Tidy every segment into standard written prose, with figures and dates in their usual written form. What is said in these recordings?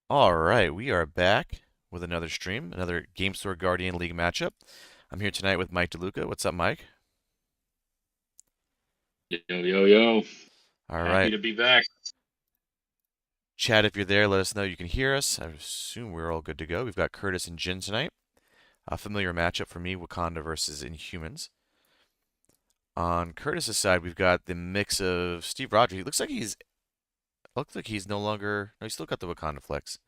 All right, we are back with another stream, another Game Store Guardian League matchup. I'm here tonight with Mike Deluca. What's up, Mike? Yo, yo, yo. All Happy right, to be back. Chad, if you're there, let us know you can hear us. I assume we're all good to go. We've got Kurtis and Jian tonight. A familiar matchup for me, Wakanda versus Inhumans. On Kurtis's side, we've got the mix of Steve Rogers. He looks like he's no longer. No, he's still got the Wakanda flex.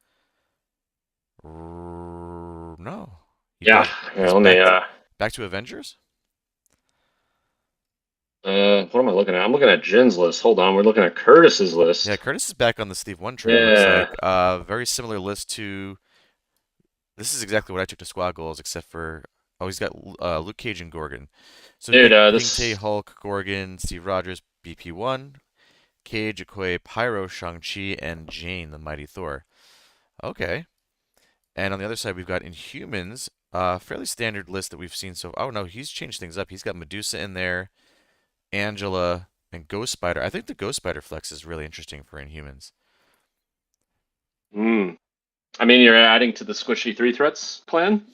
No, he Yeah, does. yeah, He's let me, back to Avengers. what am I looking at? I'm looking at Jin's list. Hold on, we're looking at Curtis's Yeah, list. Kurtis is back on the Steve One train. It looks Yeah, like very similar list to. This is exactly what I took to squad goals, except for he's got Luke Cage and Gorgon. So we've dude, got King Tay, this, Hulk, Gorgon, Steve Rogers, BP1, Cage, Okoye, Pyro, Shang-Chi, and Jane, the Mighty Thor. Okay. And on the other side, we've got Inhumans, fairly standard list that we've seen so. Oh no, he's changed things up. He's got Medusa in there, Angela, and Ghost Spider. I think the Ghost Spider flex is really interesting for Inhumans. hmm. I mean, you're adding to the squishy three threats plan.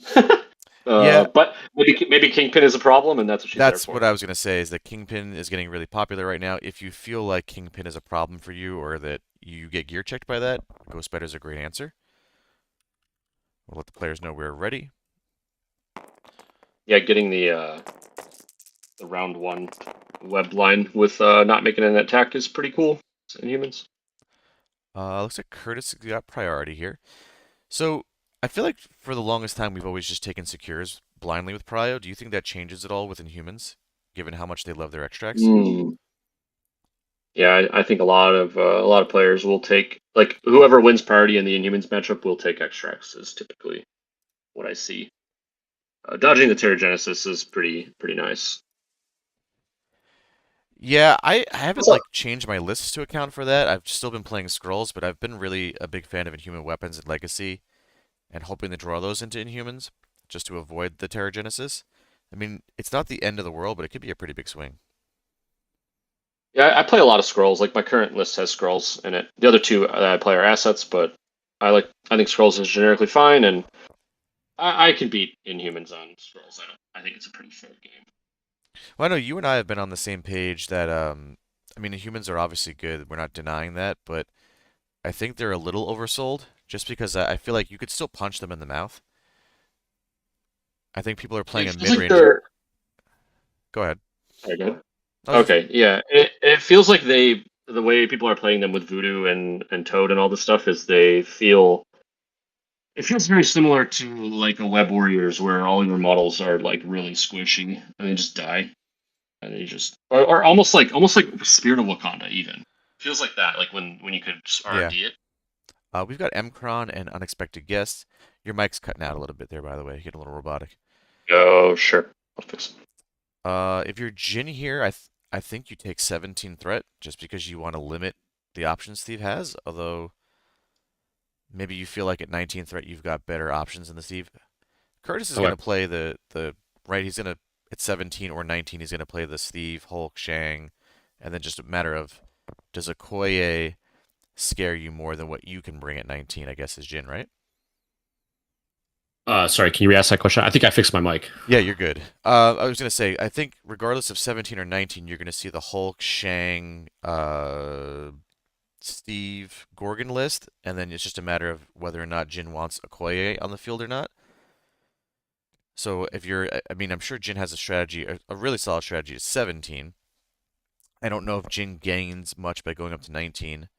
Yeah, But maybe Kingpin is a problem, and that's what she's there that's for. what I was going to say is that Kingpin is getting really popular right now. If you feel like Kingpin is a problem for you or that you get gear checked by that, Ghost Spider is a great answer. We'll let the players know we're ready. Yeah, getting the round one web line with not making an attack is pretty cool. In humans. Looks like Kurtis got priority here. So I feel like for the longest time we've always just taken secures blindly with Prio. Do you think that changes at all with Inhumans, given how much they love their extracts? Hmm. Yeah, I think a lot of players will take like whoever wins priority in the Inhumans matchup will take extracts is typically what I see. Dodging the Terrigenesis is pretty nice. Yeah, I haven't Also, like changed my lists to account for that. I've still been playing Scrolls, but I've been really a big fan of Inhuman weapons and Legacy, and hoping to draw those into Inhumans just to avoid the Terrigenesis. I mean, it's not the end of the world, but it could be a pretty big swing. yeah, I play a lot of scrolls. Like my current list has scrolls in it. The other two that I play are assets, but I think scrolls is generically fine, and I can beat Inhumans on scrolls. I think it's a pretty fair game. Well, I know you and I have been on the same page that I mean, Inhumans are obviously good. We're not denying that, but I think they're a little oversold just because I feel like you could still punch them in the mouth. I think people are playing It a feels like mid-range. they're Go ahead. very good. I was just Okay, yeah. It feels like the way people are playing them with Voodoo and Toad and all this stuff is they feel it feels very similar to like a Web Warriors where all your models are like really squishy and they just die. And they just or almost like Spirit of Wakanda even. Feels like that, like when you could just yeah. RD it. We've got Mcron and unexpected guests. Your mic's cutting out a little bit there, by the way. Getting a little robotic. Oh, sure. I'll fix it. If you're Jin here, I think you take 17 threat just because you want to limit the options Steve has. Although maybe you feel like at 19 threat you've got better options than the Steve. Kurtis is going Okay. to play the right. He's going to at 17 or 19. He's going to play the Steve, Hulk, Shang, and then just a matter of does Okoye scare you more than what you can bring at 19? I guess is Jin, right? Sorry, can you re-ask that question? I think I fixed my mic. Yeah, you're good. I was gonna say, I think regardless of 17 or 19, you're gonna see the Hulk, Shang, Steve, Gorgon list, and then it's just a matter of whether or not Jin wants Okoye on the field or not. So if you're, I mean, I'm sure Jin has a strategy, a really solid strategy at 17. I don't know if Jin gains much by going up to 19,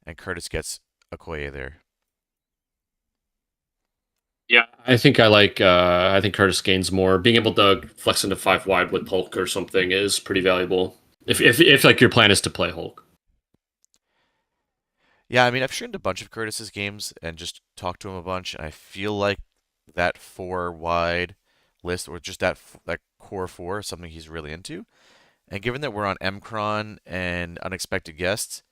and Kurtis gets Okoye there. Yeah, I think I like. I think Curtis gains more. Being able to flex into five wide with Hulk or something is pretty valuable. If like your plan is to play Hulk. Yeah, I mean, I've streamed a bunch of Kurtis's games and just talked to him a bunch, and I feel like that four wide list or just that core four is something he's really into. And given that we're on Mcron and unexpected guests,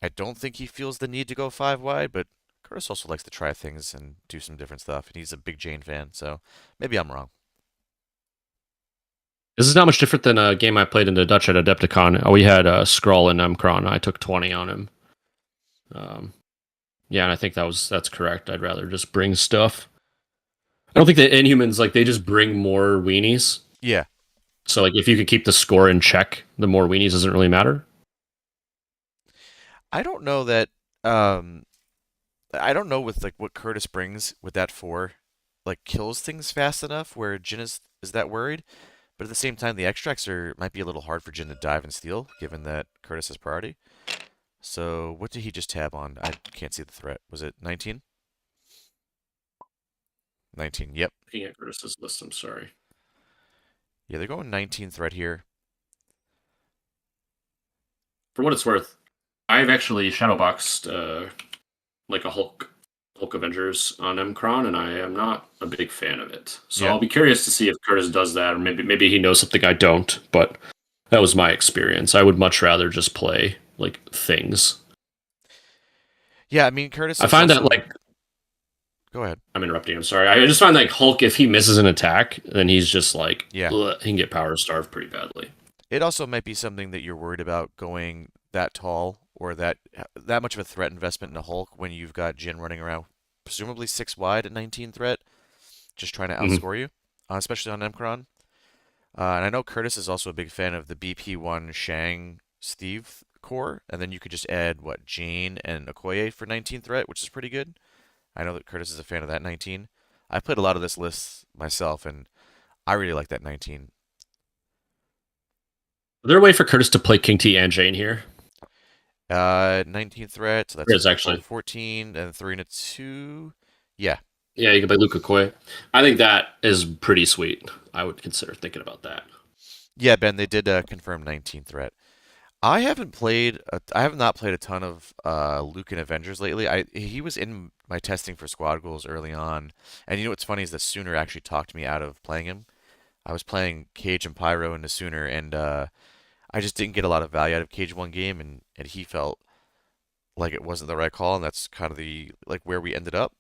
I don't think he feels the need to go five wide, but Curtis also likes to try things and do some different stuff, and he's a big Jane fan, so maybe I'm wrong. This is not much different than a game I played in the Dutch at Adepticon. We had Skrull and Mkron. I took 20 on him. Um, Yeah, and I think that's correct. I'd rather just bring stuff. I don't think the Inhumans like they just bring more weenies. Yeah, So like if you could keep the score in check, the more weenies doesn't really matter. I don't know that. Um, I don't know with like what Kurtis brings with that four, like kills things fast enough where Jin is that worried. But at the same time, the extracts are might be a little hard for Jin to dive and steal, given that Kurtis has priority. So what did he just tab on? I can't see the threat. Was it 19? 19. Yep. Looking at Curtis's list, I'm sorry. Yeah, they're going 19 threat here. For what it's worth, I've actually shadowboxed like a Hulk Avengers on Mcron, and I am not a big fan of it. So Yeah. I'll be curious to see if Curtis does that, or maybe he knows something I don't. But that was my experience. I would much rather just play like things. Yeah, I mean Kurtis I is find that also. like Go ahead. I'm interrupting. I'm sorry. I just find like Hulk, if he misses an attack, then he's just like Yeah. ugh, he can get power starved pretty badly. It also might be something that you're worried about going that tall or that much of a threat investment in a Hulk when you've got Jin running around presumably 6 wide at 19 threat, just trying to Mhm. outscore you, especially on Emkron. And I know Kurtis is also a big fan of the BP1 Shang Steve core, and then you could just add what Jane and Okoye for 19 threat, which is pretty good. I know that Kurtis is a fan of that 19. I played a lot of this list myself, and I really like that 19. Is there a way for Curtis to play King T and Jane here? 19 threat, so There that's is actually. 14 and 3 and a 2. Yeah. Yeah, you can play Luca Koi. I think that is pretty sweet. I would consider thinking about that. Yeah, Ben, they did confirm 19 threat. I have not played a ton of Luke in Avengers lately. He was in my testing for squad goals early on, and you know what's funny is the Sooner actually talked me out of playing him. I was playing Cage and Pyro in the Sooner, and I just didn't get a lot of value out of Cage one game, and he felt like it wasn't the right call, and that's kind of the like where we ended up.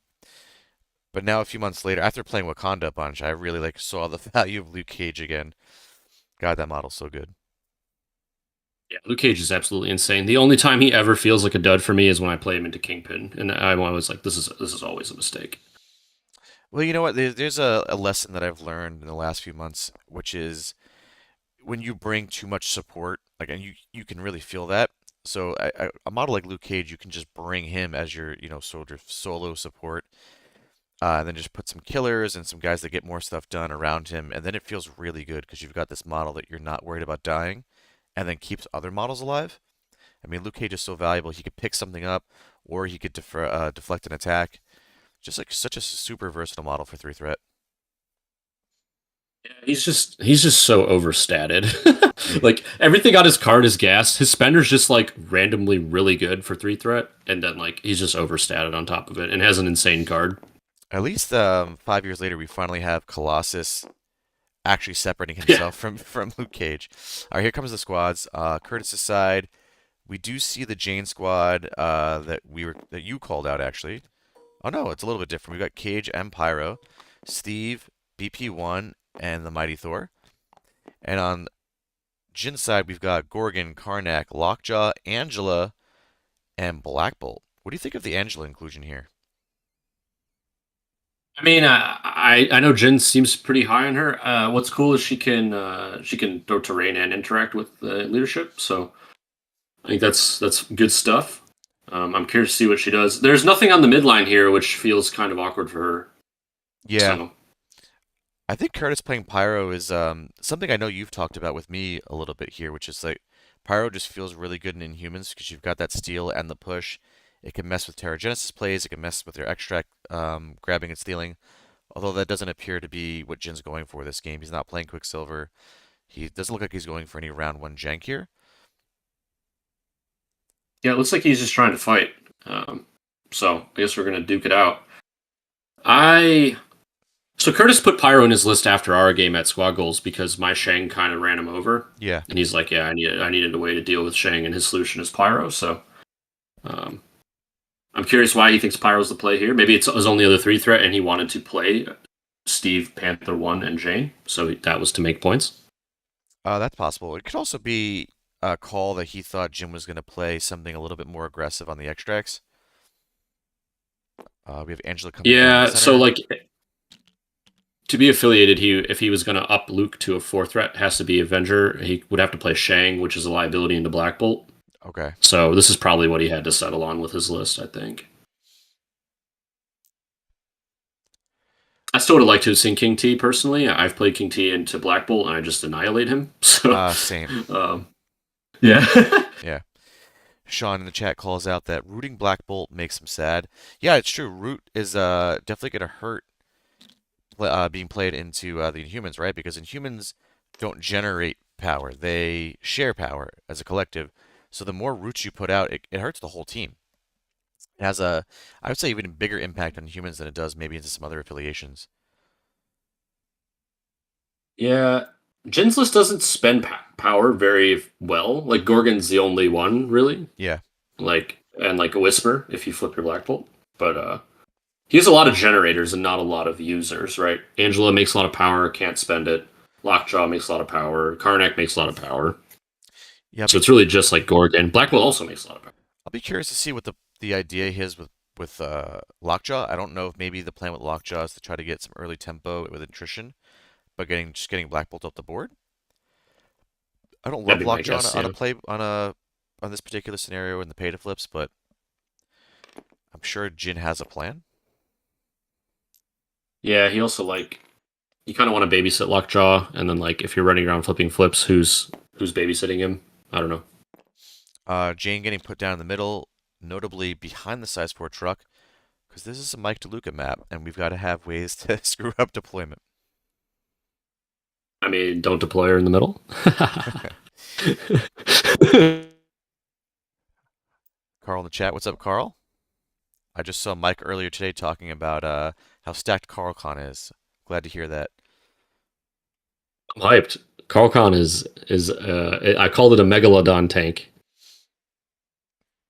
But now a few months later, after playing Wakanda a bunch, I really like saw the value of Luke Cage again. God, that model's so good. Yeah, Luke Cage is absolutely insane. The only time he ever feels like a dud for me is when I play him into Kingpin, and I'm always like, this is always a mistake. Well, you know what? There's a lesson that I've learned in the last few months, which is when you bring too much support, like, and you can really feel that. So a model like Luke Cage, you can just bring him as your, soldier solo support, and then just put some killers and some guys that get more stuff done around him, and then it feels really good because you've got this model that you're not worried about dying, and then keeps other models alive. I mean, Luke Cage is so valuable. He could pick something up, or he could deflect an attack. Just like such a super versatile model for 3 threat. Yeah, he's just so overstated. Like everything on his card is gas. His spender's just like randomly really good for 3 threat, and then like he's just overstated on top of it and has an insane card. At least 5 years later, we finally have Colossus actually separating Yeah. himself from Luke Cage. All right, here comes the squads. Curtis's side, we do see the Jane squad that you called out actually. Oh no, it's a little bit different. We got Cage and Pyro, Steve, BP1, and the Mighty Thor. And on Jin's side, we've got Gorgon, Karnak, Lockjaw, Angela, and Black Bolt. What do you think of the Angela inclusion here? I mean, I know Jin seems pretty high on her. What's cool is she can throw terrain and interact with leadership. So I think that's good stuff. I'm curious to see what she does. There's nothing on the midline here, which feels kind of awkward for her. Yeah, So I think Curtis playing Pyro is something I know you've talked about with me a little bit here, which is like Pyro just feels really good in Inhumans because you've got that steal and the push. It can mess with Terragenesis plays, it can mess with your extract grabbing and stealing. Although that doesn't appear to be what Jin's going for this game. He's not playing Quicksilver. He doesn't look like he's going for any round one jank here. yeah, it looks like he's just trying to fight. Um, so I guess we're gonna duke it out. I So Curtis put Pyro in his list after our game at Squad Goals because my Shang kind of ran him over, Yeah. and he's like, "Yeah, I needed a way to deal with Shang, and his solution is Pyro." So um, I'm curious why he thinks Pyro's the play here. Maybe it's his only other 3 threat, and he wanted to play Steve, Panther One, and Jane, so that was to make points. That's possible. It could also be a call that he thought Jin was going to play something a little bit more aggressive on the extracts. We have Angela coming down in the Yeah, so center. like to be affiliated, if he was going to up Luke to a 4 threat, it has to be Avenger. He would have to play Shang, which is a liability into Black Bolt. Okay. So this is probably what he had to settle on with his list, I think. I still would have liked to have seen King T personally. I've played King T into Black Bolt and I just annihilate him. So, Same. um, yeah. Yeah. Sean in the chat calls out that rooting Black Bolt makes him sad. Yeah, it's true. Root is definitely going to hurt being played into the Inhumans, right? Because Inhumans don't generate power; they share power as a collective. So the more roots you put out, it hurts the whole team. It has I would say, even a bigger impact on humans than it does maybe into some other affiliations. Yeah. Jin's list doesn't spend power very well. Like Gorgon's the only one, really. Yeah. Like, and like a Whisper if you flip your Black Bolt. But he has a lot of generators and not a lot of users, right? Angela makes a lot of power, can't spend it. Lockjaw makes a lot of power. Karnak makes a lot of power. Yeah, So it's really just like Gorgon. Blackwell also makes a lot of power. I'll be curious to see what the idea is with Lockjaw. I don't know if maybe the plan with Lockjaw is to try to get some early tempo with attrition, but getting Black Bolt off the board. I don't love That'd be my Lockjaw guess, on a yeah. play on this particular scenario in the pay to flips, but I'm sure Jin has a plan. Yeah, he also like you kind of want to babysit Lockjaw, and then like if you're running around flipping flips, who's babysitting him? I don't know. Jane getting put down in the middle, notably behind the size 4 truck, because this is a Mike DeLuca map, and we've got to have ways to screw up deployment. I mean, don't deploy her in the middle. Carl in the chat, what's up, Carl? I just saw Mike earlier today talking about how stacked CarlCon is. Glad to hear that. I'm hyped. Carlcon is I called it a megalodon tank.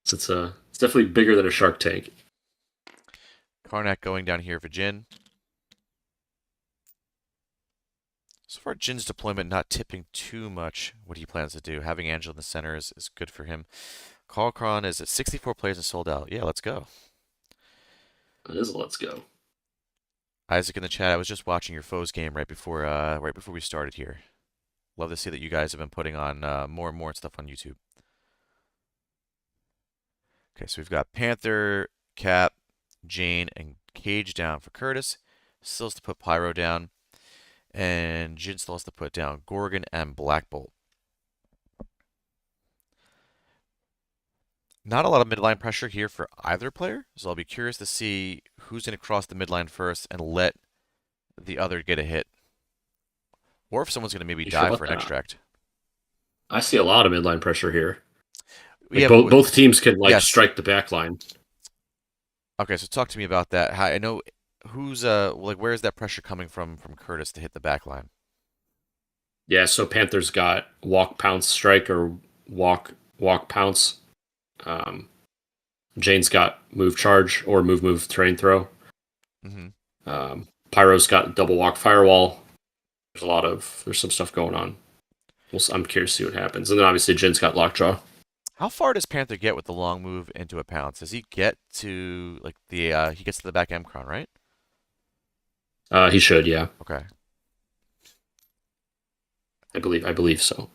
So it's definitely bigger than a shark tank. Karnak going down here for Jin. So far, Jin's deployment not tipping too much what he plans to do. Having Angel in the center is good for him. CarlCon is at 64 players and sold out. Yeah, let's go. It is a let's go. Isaac in the chat, I was just watching your foes game right before we started here. Love to see that you guys have been putting on more and more stuff on YouTube. Okay, so we've got Panther, Cap, Jane, and Cage down for Kurtis. Still has to put Pyro down. And Jin still has to put down Gorgon and Black Bolt. Not a lot of midline pressure here for either player, so I'll be curious to see who's going to cross the midline first and let the other get a hit. Or if someone's going to maybe You sure dive about for an that? extract. I see a lot of midline pressure here. Like Yeah, both teams can like yes. strike the back line. Okay, so talk to me about that. I know who's like where is that pressure coming from Kurtis to hit the back line? Yeah, so Panthers got walk pounce strike or walk pounce. Jane's got move charge or move terrain throw. Mm-hmm. Pyro's got double walk firewall. There's some stuff going on. I'm curious to see what happens. And then obviously Jin's got lockjaw. How far does Panther get with the long move into a pounce? Does he get to like he gets to the back Mcron, right? He should, yeah. Okay. I believe so.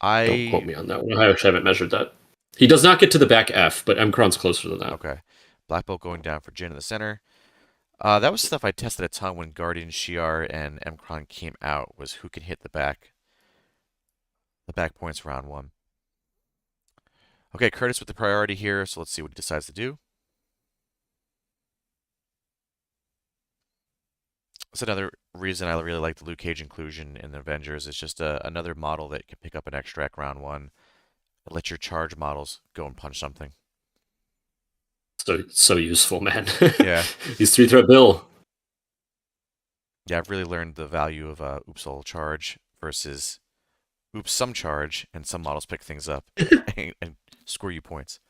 Don't quote me on that one. I actually haven't measured that. He does not get to the back F, but Mcron's closer than that. Okay. Black Bolt going down for Jin in the center. That was stuff I tested a ton when Guardian, Shiar, and Mcron came out, was who can hit the back points round 1. Okay, Kurtis with the priority here, so let's see what he decides to do. That's another reason I really like the Luke Cage inclusion in the Avengers. It's just another model that can pick up an extract round 1. Let your charge models go and punch something. So useful, man. Yeah. He's 3-threat Bill. Yeah, I've really learned the value of Oops all charge versus Oops some charge, and some models pick things up and score you points.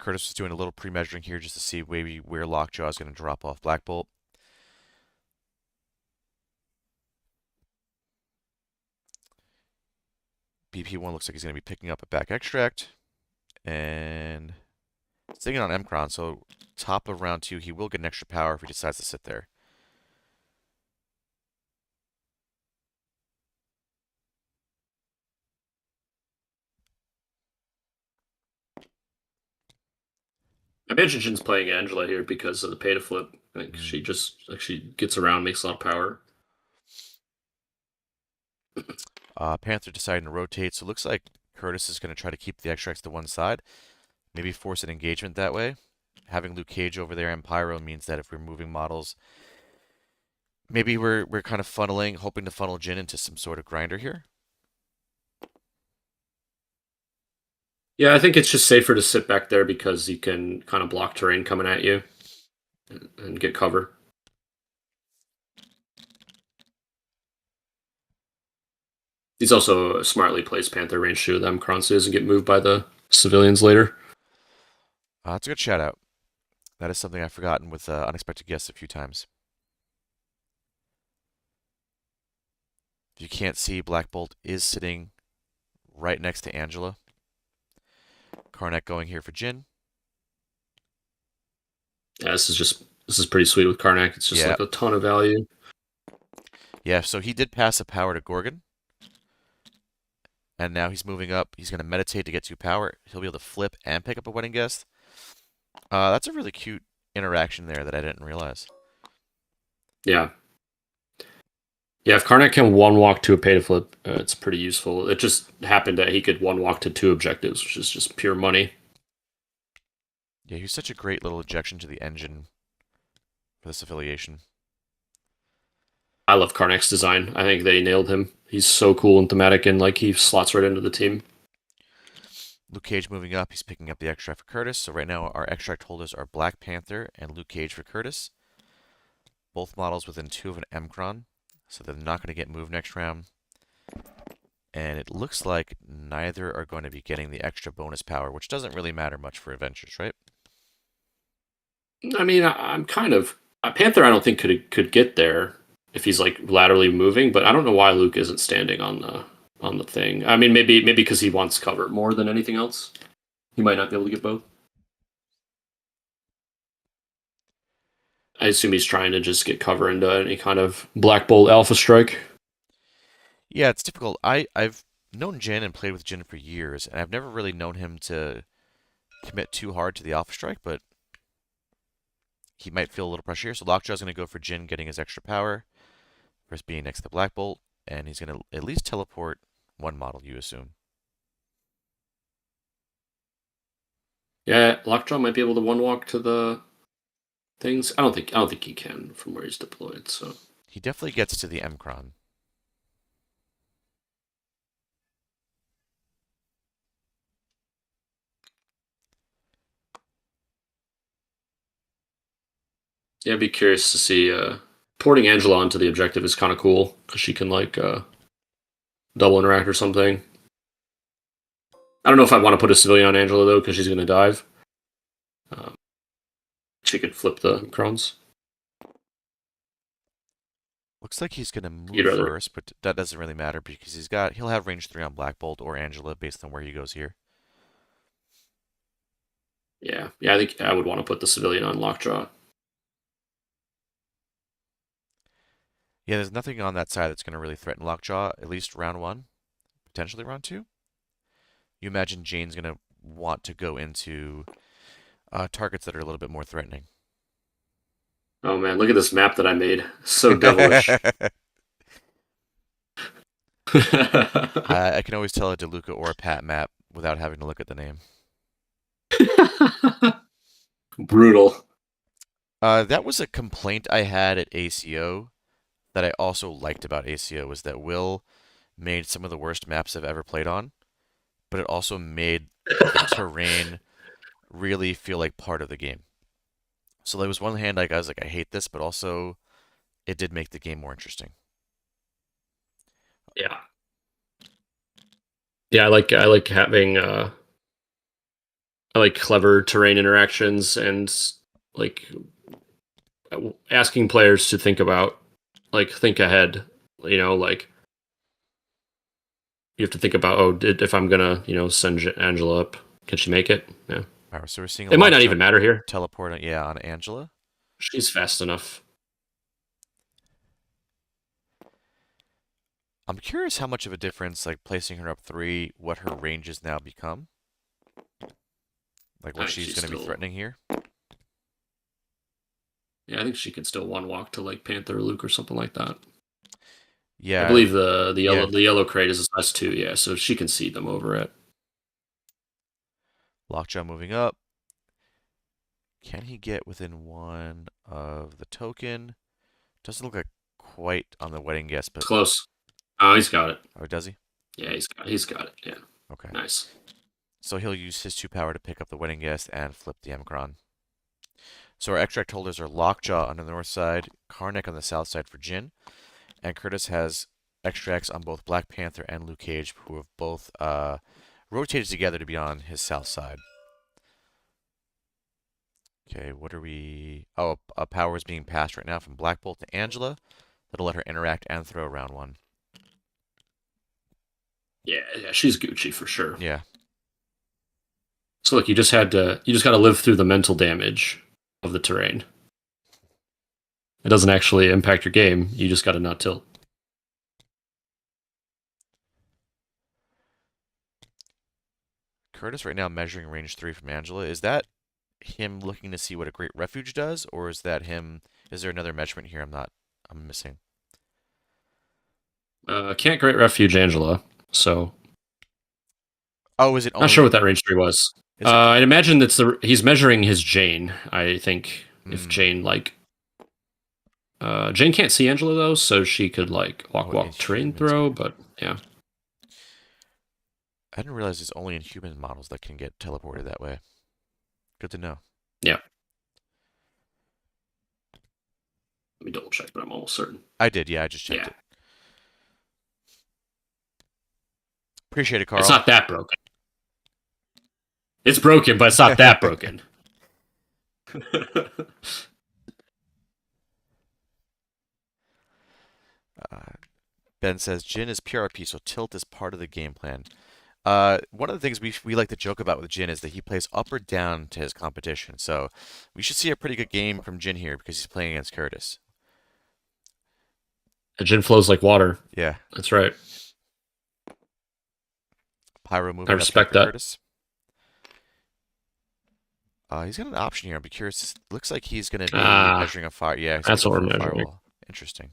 Kurtis was doing a little pre-measuring here just to see maybe where Lockjaw is going to drop off Black Bolt. BP1 looks like he's going to be picking up a back extract. And Sitting on Mcron, so top of round 2, he will get an extra power if he decides to sit there. I imagine Jin's playing Angela here because of the pay to flip. I think she just she gets around, makes a lot of power. Panther deciding to rotate, so it looks like Kurtis is going to try to keep the extracts to one side. Maybe force an engagement that way. Having Luke Cage over there and Pyro means that if we're moving models, maybe we're kind of funneling, hoping to funnel Jin into some sort of grinder here. Yeah, I think it's just safer to sit back there because you can kind of block terrain coming at you and get cover. He's also smartly placed Panther range to them. Kron so he doesn't get moved by the civilians later. That's a good shout out. That is something I've forgotten with unexpected guests a few times. If you can't see, Black Bolt is sitting right next to Angela. Karnak going here for Jin. Yeah, this is pretty sweet with Karnak. It's just like a ton of value. Yeah, so he did pass a power to Gorgon. And now he's moving up. He's going to meditate to get 2 power. He'll be able to flip and pick up a wedding guest. That's a really cute interaction there that I didn't realize. Yeah. Yeah, if Karnak can one walk to a pay to flip, it's pretty useful. It just happened that he could one walk to 2 objectives, which is just pure money. Yeah, he's such a great little injection to the engine for this affiliation. I love Karnak's design. I think they nailed him. He's so cool and thematic, and like he slots right into the team. Luke Cage moving up. He's picking up the extract for Kurtis. So right now our extract holders are Black Panther and Luke Cage for Kurtis. Both models within 2 of an Mcron. So they're not going to get moved next round. And it looks like neither are going to be getting the extra bonus power, which doesn't really matter much for adventures, right? I mean, I'm kind of Panther. I don't think could get there if he's like laterally moving, but I don't know why Luke isn't standing on the thing. I mean, maybe because he wants cover more than anything else. He might not be able to get both. I assume he's trying to just get cover into any kind of Black Bolt Alpha Strike. Yeah, it's difficult. I've known Jian and played with Jian for years, and I've never really known him to commit too hard to the Alpha Strike, but he might feel a little pressure here. So Lockjaw's going to go for Jian getting his extra power versus being next to Black Bolt, and he's going to at least teleport 1 model, you assume. Yeah, Lockjaw might be able to one walk to the things. I don't think he can from where he's deployed. So He definitely gets to the Mcron. yeah, I'd be curious to see. Porting Angela onto the objective is kind of cool because she can like double interact or something. I don't know if I want to put a civilian on Angela though because she's going to dive. She could flip the Crones. Looks like he's going to move You'd rather- first, but that doesn't really matter because he'll have range 3 on Black Bolt or Angela based on where he goes here. Yeah, I think I would want to put the civilian on Lockjaw. Yeah, there's nothing on that side that's going to really threaten Lockjaw, at least round 1, potentially round 2. You imagine Jane's going to want to go into targets that are a little bit more threatening. Oh man, look at this map that I made. So devilish. I can always tell a Deluca or a Pat map without having to look at the name. Brutal. That was a complaint I had at ACO that I also liked about ACO was that Will made some of the worst maps I've ever played on, but it also made the terrain really feel like part of the game. So there was one hand I was like, I hate this, but also it did make the game more interesting. Yeah. Yeah, I like having I like clever terrain interactions and like asking players to think ahead, like you have to think about if I'm gonna, send Angela up, can she make it? Yeah. Alright, so we're seeing a It might not lockjaw even matter here. teleport, yeah, on Angela. She's fast enough. I'm curious how much of a difference, like, placing her up 3, what her ranges now become. Like, I what think she's she's going to be still. threatening here. Yeah, I think she can still one walk to like Panther or Luke or something like that. I Yeah, believe the yeah. yellow crate is a size 2, yeah, so she can see them over it. Lockjaw moving up. Can he get within 1 of the token? Doesn't look like quite on the wedding guest, It's but... close. Oh, he's got it. Oh, does he? Yeah, he's got it. Yeah, Okay. nice. So he'll use his 2 power to pick up the wedding guest and flip the Emicron. So our extract holders are Lockjaw on the north side, Karnak on the south side for Jian, and Kurtis has extracts on both Black Panther and Luke Cage, who have both rotated together to be on his south side. Okay, what are we... Oh, a power is being passed right now from Black Bolt to Angela. That'll let her interact and throw round 1. Yeah, she's Gucci for sure. Yeah. So look, you just got to live through the mental damage of the terrain. It doesn't actually impact your game. You just got to not tilt. Kurtis right now measuring range 3 from Angela. Is that him looking to see what a Great Refuge does, or is that him... Is there another measurement here I'm missing? Can't Great Refuge Angela, so Oh, is it not only... sure what that range 3 was. Is it... I'd imagine he's measuring his Jane. I think if Hmm. Jane Jane can't see Angela though, so she could like walk terrain Inhumans throw, can. but yeah. I didn't realize it's only Inhuman models that can get teleported that way. Good to know. Yeah. Let me double check, but I'm almost certain. I did, yeah, I just checked it. Appreciate it, Carl. It's not that broken. It's broken, but it's not that broken. Ben says, Jin is PRP, so tilt is part of the game plan. One of the things we like to joke about with Jin is that he plays up or down to his competition. So we should see a pretty good game from Jin here because he's playing against Kurtis. Jin flows like water. Yeah. That's right. Pyro moving I respect up that. Kurtis. He's got an option here. I'd be curious. Looks like he's going to be measuring a fire. Yeah, that's what we're measuring. Firewall. Interesting.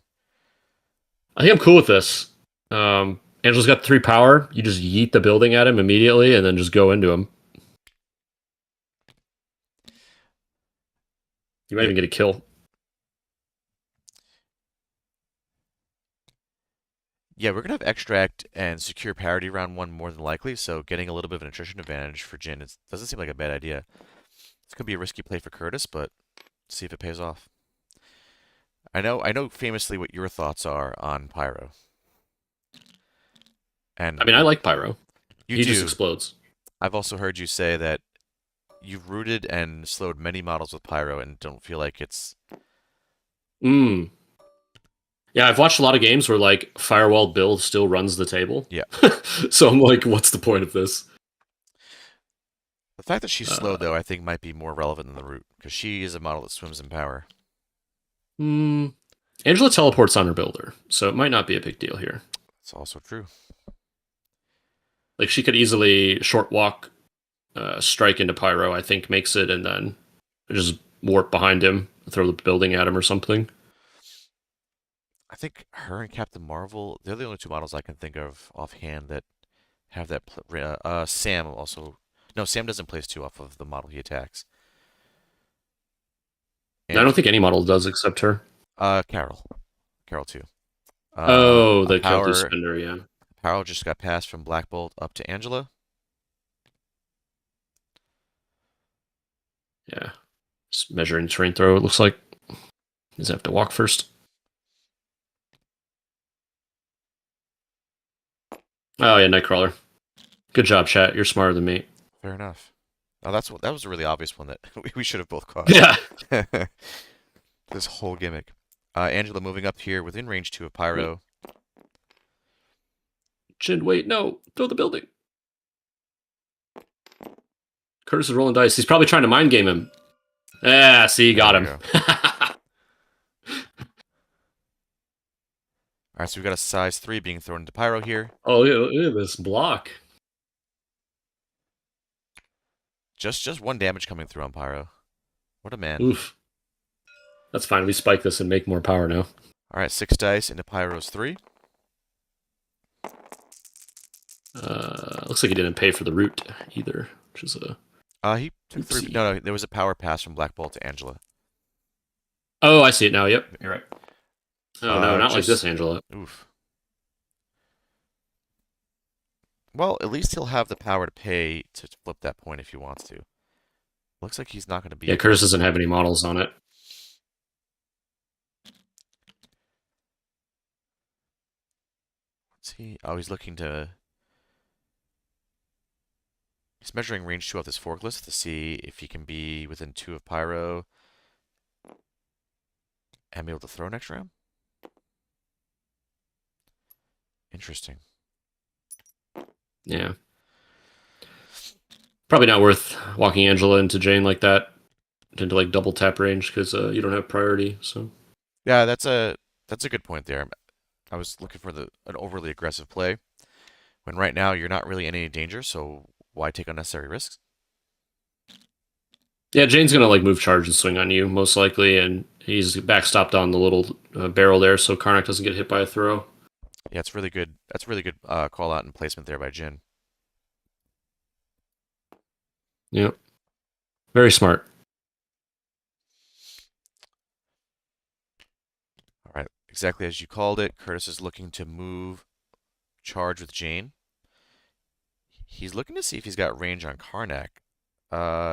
I think I'm cool with this. Angela's got 3 power. You just yeet the building at him immediately and then just go into him. You might even get a kill. Yeah, we're going to have extract and secure parity round 1 more than likely, so getting a little bit of an attrition advantage for Jin doesn't seem like a bad idea. It's going to be a risky play for Kurtis, but see if it pays off. I know famously what your thoughts are on Pyro. And I mean, I like Pyro. He just explodes. I've also heard you say that you've rooted and slowed many models with Pyro and don't feel like it's... Yeah, I've watched a lot of games where like Firewall build still runs the table. Yeah. So I'm like, what's the point of this? The fact that she's slow, though, I think might be more relevant than the root, because she is a model that swims in power. Angela teleports on her builder, so it might not be a big deal here. It's also true. Like, she could easily short walk, strike into Pyro, I think makes it, and then just warp behind him, throw the building at him or something. I think her and Captain Marvel, they're the only 2 models I can think of offhand that have that... Sam also... No, Sam doesn't place 2 off of the model he attacks. And I don't think any model does except her. Carol. Carol, too. The power spender, yeah. Power just got passed from Black Bolt up to Angela. Yeah. Just measuring terrain throw, it looks like. Does have to walk first. Oh, yeah, Nightcrawler. Good job, chat. You're smarter than me. Fair enough. Oh, that was a really obvious one that we should have both caught. Yeah. This whole gimmick. Angela moving up here within range 2 of Pyro. Jin, wait, no. Throw the building. Kurtis is rolling dice. He's probably trying to mind game him. Yeah, see, got There him. we All right, so we've got a size 3 being thrown into Pyro here. Oh, look at this block. Just 1 damage coming through on Pyro. What a man. Oof. That's fine. We spike this and make more power now. All right, 6 dice into Pyro's 3. Looks like he didn't pay for the root either, which is a... He took 3. No, there was a power pass from Black Bolt to Angela. Oh, I see it now. Yep, you're right. Oh, no, not like just- this, Angela. Oof. Well, at least he'll have the power to pay to flip that point if he wants to. Looks like he's not going to be... Yeah, Kurtis doesn't have any models on it. What's he... Oh, he's looking to... He's measuring range 2 of this forklift to see if he can be within 2 of Pyro and be able to throw next round. Interesting. Yeah. Probably not worth walking Angela into Jane like that, into like double tap range, because you don't have priority. So Yeah, that's a good point there. I was looking for an overly aggressive play, when right now you're not really in any danger, so why take unnecessary risks? yeah, Jane's gonna like move charge and swing on you most likely, and he's backstopped on the little barrel there, so Karnak doesn't get hit by a throw. Yeah, it's really good. That's really good call out and placement there by Jian. Yep, very smart. All right, exactly as you called it. Kurtis is looking to move charge with Jane. He's looking to see if he's got range on Karnak.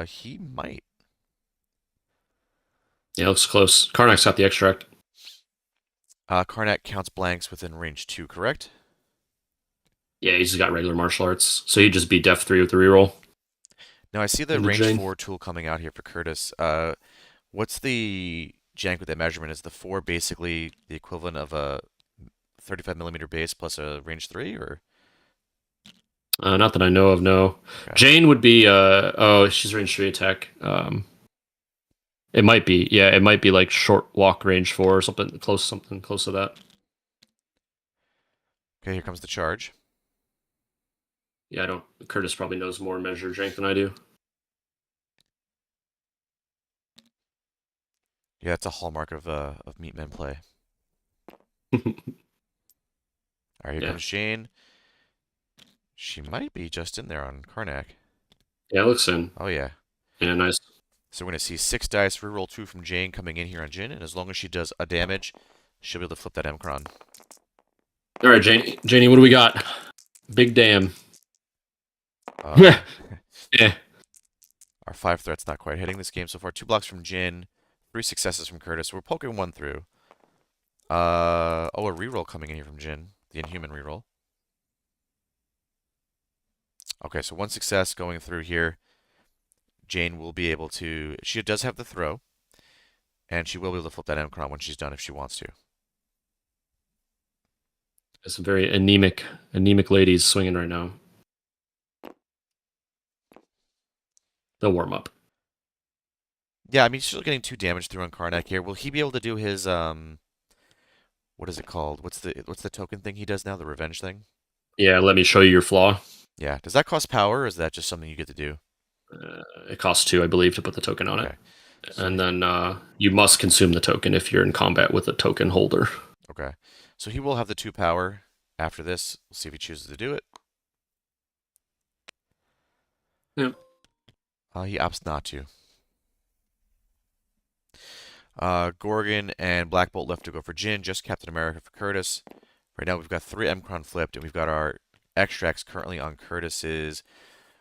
He might. Yeah, looks close. Karnak's got the extract. Karnak counts blanks within range 2, correct? Yeah, he's got regular martial arts, so he'd just be def 3 with the reroll. Now I see the Into range Jane. 4 tool coming out here for Kurtis. What's the jank with that measurement? Is the 4 basically the equivalent of a 35mm base plus a range 3, or? Not that I know of, no. Okay. Jane would be, oh, she's range 3 attack. It might be, yeah, it might be like short walk range 4 or something close to that. Okay, here comes the charge. Yeah, Kurtis probably knows more measure jank than I do. Yeah, that's a hallmark of Meatmen play. All right, here Yeah. comes Jane. She might be just in there on Karnak. Yeah, it looks in. Oh yeah. Yeah, nice. So we're gonna see 6 dice, reroll 2 from Jane coming in here on Jin, and as long as she does a damage, she'll be able to flip that Emkron. All right, Janie, what do we got? Big damn. Uh, Yeah. Our 5 threats not quite hitting this game so far. 2 blocks from Jin, 3 successes from Kurtis. We're poking 1 through. A reroll coming in here from Jin, the Inhuman reroll. Okay, so 1 success going through here. Jane will be able to... She does have the throw, and she will be able to flip that Emkron when she's done if she wants to. There's some very anemic ladies swinging right now. They'll warm up. Yeah, I mean, she's still getting 2 damage through on Karnak here. Will he be able to do his, what is it called? What's the token thing he does now? The revenge thing? Yeah, let me show you your flaw. Yeah. Does that cost power, or is that just something you get to do? It costs 2, I believe, to put the token on Okay. it. And then you must consume the token if you're in combat with a token holder. Okay. So he will have the 2 power after this. We'll see if he chooses to do it. Yep. He opts not to. Gorgon and Black Bolt left to go for Jin, just Captain America for Kurtis. Right now we've got 3 Emkron flipped, and we've got our extracts currently on Kurtis's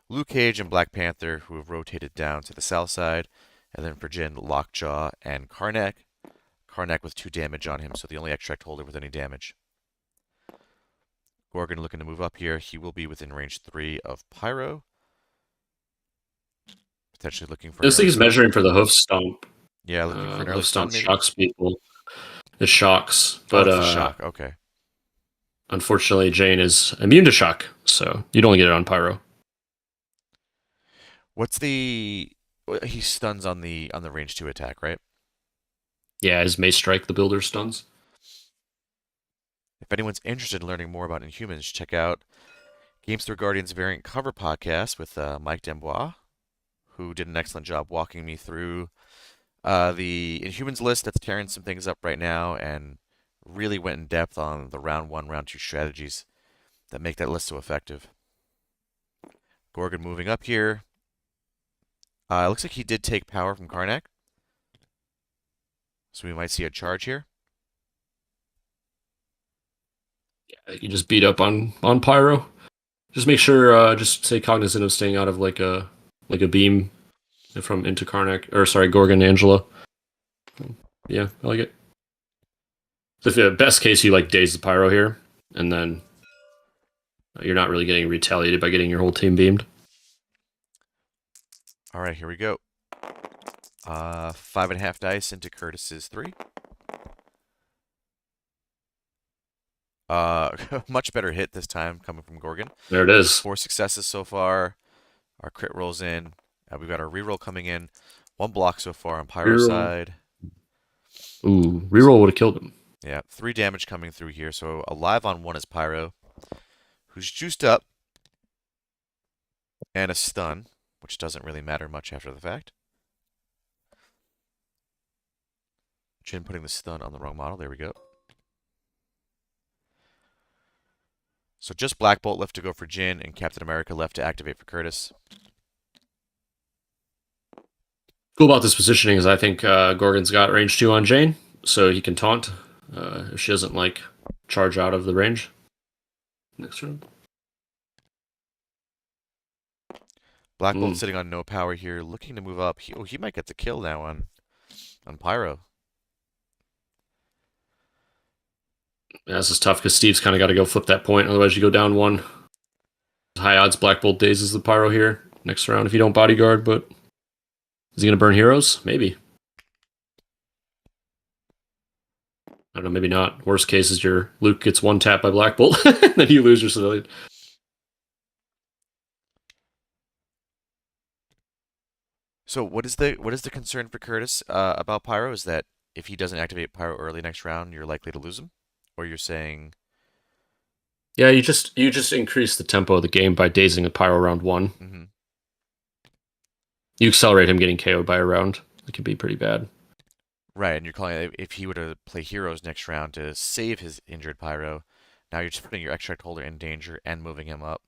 Luke Cage and Black Panther, who have rotated down to the south side. And then for Jin, Lockjaw and Karnak. Karnak with 2 damage on him, so the only extract holder with any damage. Gorgon looking to move up here. He will be within range 3 of Pyro. Potentially looking for... This thing is measuring for the hoof stomp. Yeah, looking for an The early hoof stun stomp maybe? shocks people. It shocks, Oh, but it's a shock. Okay. unfortunately Jane is immune to shock, so you'd only get it on Pyro. What's the he stuns on the range 2 attack, right? Yeah, his Mace Strike, the builder stuns. If anyone's interested in learning more about Inhumans, check out Games Through Guardians variant cover podcast with Mike Dembois, who did an excellent job walking me through the Inhumans list that's tearing some things up right now and really went in depth on the round 1, round 2 strategies that make that list so effective. Gorgon moving up here. It looks like he did take power from Karnak, so we might see a charge here. You just beat up on Pyro. Just make sure, just stay cognizant of staying out of like a beam from into Karnak, or sorry, Gorgon Angela. Yeah, I like it. So if the best case, you like daze the Pyro here, and then you're not really getting retaliated by getting your whole team beamed. All right, here we go. 5.5 dice into Kurtis's 3. Much better hit this time coming from Gorgon. There it is. 4 successes so far. Our crit rolls in. We've got our reroll coming in. 1 block so far on Pyro Reroll. side. Ooh, reroll would have killed him. Yeah, 3 damage coming through here. So alive on 1 is Pyro, who's juiced up, and a stun, which doesn't really matter much after the fact. Jian putting the stun on the wrong model. There we go. So just Black Bolt left to go for Jian, and Captain America left to activate for Kurtis. Cool about this positioning is I think Gorgon's got range 2 on Jane, so he can taunt if she doesn't like charge out of the range. Next turn. Black Bolt sitting on no power here, looking to move up. He might get the kill now on Pyro. Yeah, this is tough because Steve's kind of got to go flip that point, otherwise you go down 1. High odds Black Bolt dazes the Pyro here next round if you don't bodyguard, but is he going to burn heroes? Maybe. I don't know, maybe not. Worst case is your Luke gets 1 tap by Black Bolt, then you lose your civilian. So what is the concern for Kurtis about Pyro? Is that if he doesn't activate Pyro early next round, you're likely to lose him? Or you're saying... Yeah, you just increase the tempo of the game by dazing a Pyro round 1. Mm-hmm. You accelerate him getting KO'd by a round. It can be pretty bad. Right, and you're calling it, if he were to play heroes next round to save his injured Pyro, now you're just putting your extract holder in danger and moving him up.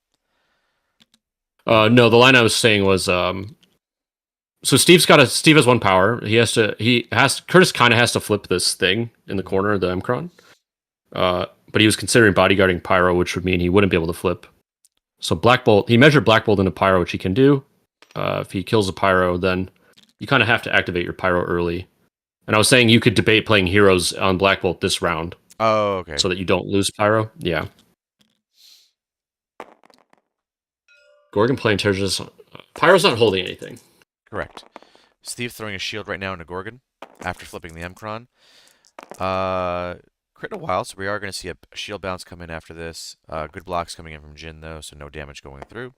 No, the line I was saying was so Steve has 1 power. Kurtis kind of has to flip this thing in the corner of the Mcron. But he was considering bodyguarding Pyro, which would mean he wouldn't be able to flip. So Black Bolt, he measured Black Bolt into Pyro, which he can do. If he kills a Pyro, then you kind of have to activate your Pyro early. And I was saying you could debate playing heroes on Black Bolt this round. Oh, okay. So that you don't lose Pyro. Yeah. Gorgon playing Terrorist. Pyro's not holding anything. Correct. Steve throwing a shield right now into Gorgon after flipping the Mcron. Crit in a while, so we are going to see a shield bounce come in after this. Good blocks coming in from Jian, though, so no damage going through.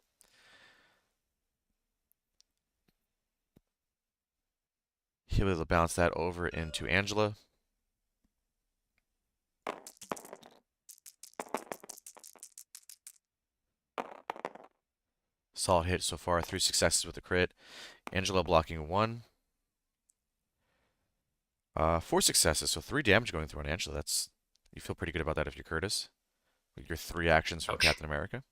He'll be able to bounce that over into Angela. Solid hit so far, 3 successes with a crit. Angela blocking 1. 4 successes, so 3 damage going through on Angela. You feel pretty good about that if you're Kurtis. With your 3 actions from Captain America.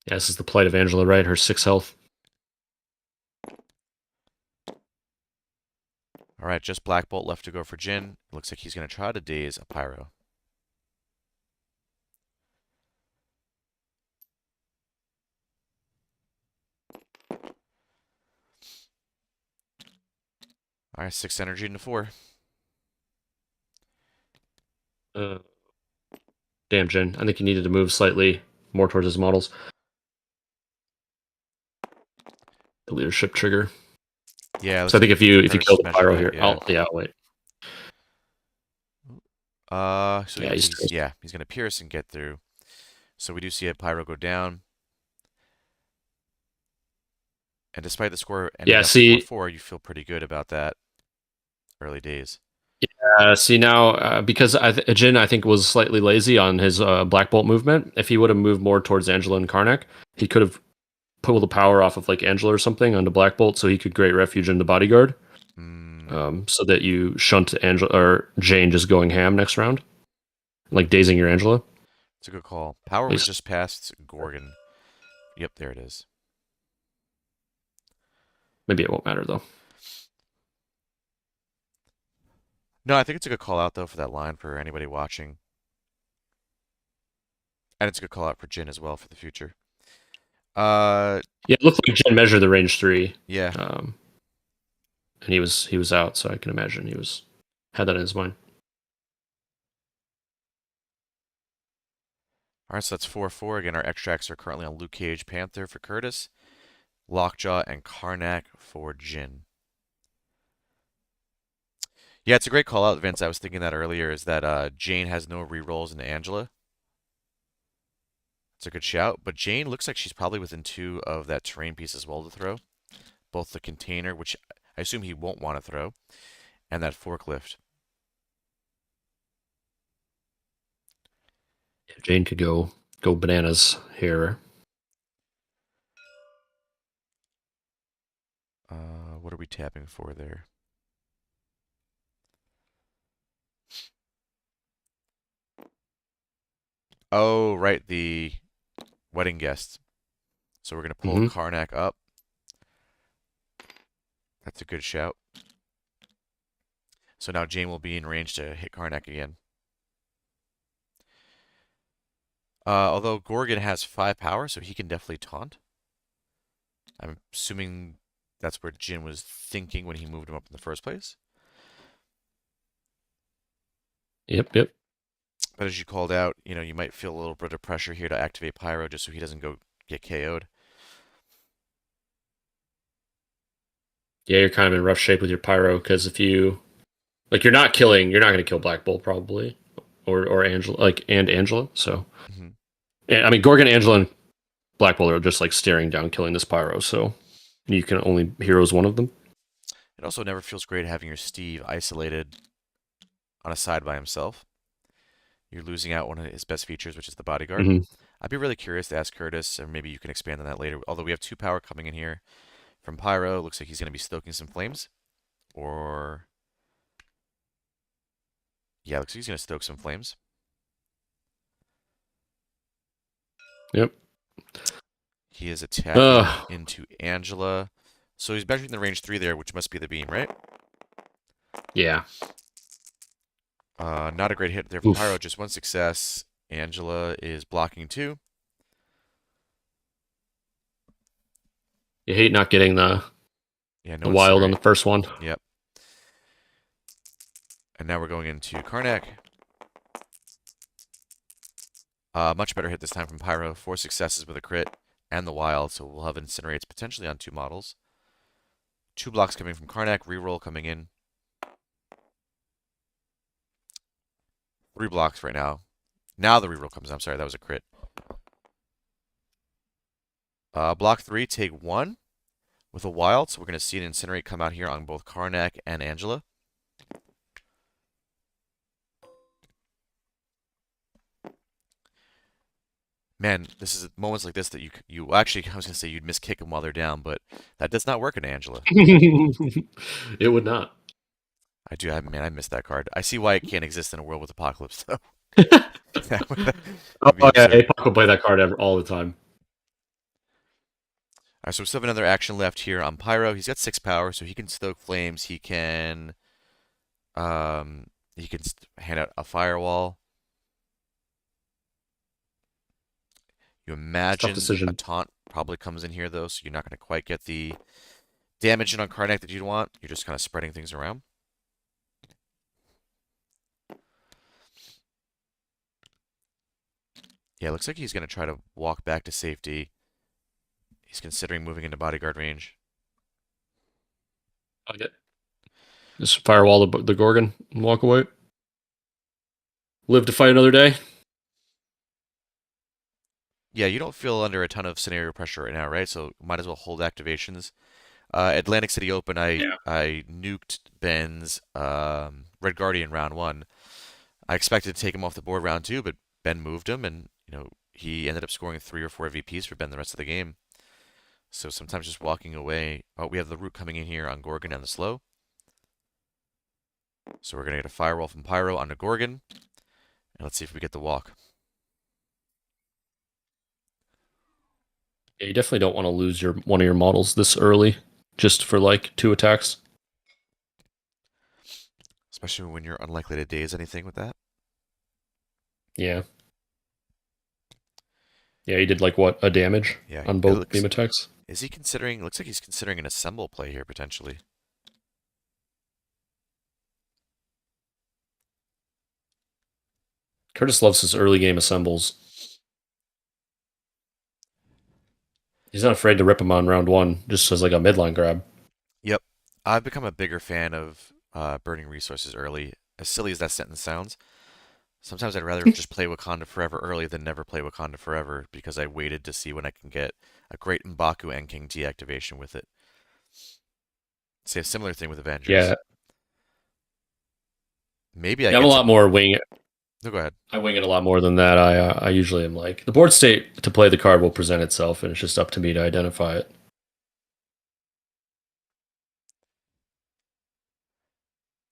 Yeah, this is the plight of Angela, right? Her 6 health. Alright, just Black Bolt left to go for Jian. Looks like he's going to try to daze a Pyro. Alright, 6 energy into 4. Damn, Jian. I think he needed to move slightly more towards his models. The leadership trigger. Yeah. So I think if you kill the Pyro here, yeah. I'll wait. So yeah, he's going to pierce and get through. So we do see a Pyro go down. And despite the score ending Yeah, up see, 4-4, you feel pretty good about that early days. see now because Jin I think was slightly lazy on his Black Bolt movement. If he would have moved more towards Angela and Karnak, he could have pulled the power off of like Angela or something onto Black Bolt, so he could Great Refuge into Bodyguard. So that you shunt Angela or Jane just going ham next round, like dazing your Angela. It's a good call. Power At was least, just past Gorgon. Yep, there it is. maybe it won't matter though. No, I think it's a good call out though for that line for anybody watching. And it's a good call out for Jin as well for the future. Yeah, it looked like Jen measured the range 3. Yeah. And he was out, so I can imagine he had that in his mind. All right, so that's 4-4. Again, our extracts are currently on Luke Cage, Panther for Kurtis, Lockjaw, and Karnak for Jin. Yeah, it's a great call out, Vince. I was thinking that earlier, is that Jane has no rerolls into Angela. It's a good shout, but Jane looks like she's probably within 2 of that terrain piece as well to throw. Both the container, which I assume he won't want to throw, and that forklift. Yeah, Jane could go bananas here. What are we tapping for there? Oh, right, the wedding guest. So we're going to pull Karnak up. That's a good shout. So now Jane will be in range to hit Karnak again. Although Gorgon has 5 power, so he can definitely taunt. I'm assuming that's where Jin was thinking when he moved him up in the first place. Yep. But as you called out, you might feel a little bit of pressure here to activate Pyro just so he doesn't go get KO'd. Yeah, you're kind of in rough shape with your Pyro because if you're not going to kill Black Bolt probably, or Angela, and Angela. So, I mean, Gorgon, Angela, and Black Bolt are just like staring down, killing this Pyro. So you can only heroes one of them. It also never feels great having your Steve isolated on a side by himself. You're losing out one of his best features, which is the bodyguard. I'd be really curious to ask Kurtis, or maybe you can expand on that later. Although we have 2 power coming in here from Pyro. Looks like he's going to be stoking some flames. Or... yeah, looks like he's going to stoke some flames. Yep. He is attacking into Angela. So he's measuring the range 3 there, which must be the beam, right? Yeah. Not a great hit there for Pyro, just 1 success. Angela is blocking 2. You hate not getting the wild on the first one. Yep. And now we're going into Karnak. Much better hit this time from Pyro. 4 successes with a crit and the wild, so we'll have Incinerates potentially on 2 models. 2 blocks coming from Karnak, reroll coming in. 3 blocks right now. Now the reroll comes. I'm sorry, that was a crit. Block 3, take 1 with a wild, so we're going to see an Incinerate come out here on both Karnak and Angela. Man, this is moments like this that you actually, I was going to say you'd miss kick them while they're down, but that does not work in Angela. It would not. I missed that card. I see why it can't exist in a world with Apocalypse, though. Apoc will play that card all the time. Alright, so we still have another action left here on Pyro. He's got 6 power, so he can stoke flames. He can hand out a firewall. You imagine a taunt probably comes in here, though, so you're not going to quite get the damage in on Karnak that you'd want. You're just kind of spreading things around. Yeah, it looks like he's going to try to walk back to safety. He's considering moving into bodyguard range. Okay. Just firewall the Gorgon and walk away. Live to fight another day. Yeah, you don't feel under a ton of scenario pressure right now, right? So might as well hold activations. Atlantic City Open, Yeah. I nuked Ben's Red Guardian round one. I expected to take him off the board round two, but Ben moved him, and he ended up scoring 3 or 4 VPs for Ben the rest of the game. So sometimes just walking away. Oh, we have the root coming in here on Gorgon and the slow. So we're gonna get a firewall from Pyro onto Gorgon, and let's see if we get the walk. Yeah, you definitely don't want to lose your one of your models this early, just for like 2 attacks. Especially when you're unlikely to daze anything with that. Yeah. Yeah, he did like what, a damage Yeah, on it both beam looks. attacks? Is he considering? Looks like he's considering an assemble play here potentially. Kurtis loves his early game assembles. He's not afraid to rip him on round one, just as like a midline grab. Yep, I've become a bigger fan of burning resources early. As silly as that sentence sounds, sometimes I'd rather just play Wakanda Forever early than never play Wakanda Forever because I waited to see when I can get a great M'Baku and King T activation with it. Say a similar thing with Yeah, Avengers. Maybe I yeah, I'm a get to. lot more wing. No, go ahead. I wing it a lot more than that. I usually am like the board state to play the card will present itself, and it's just up to me to identify it.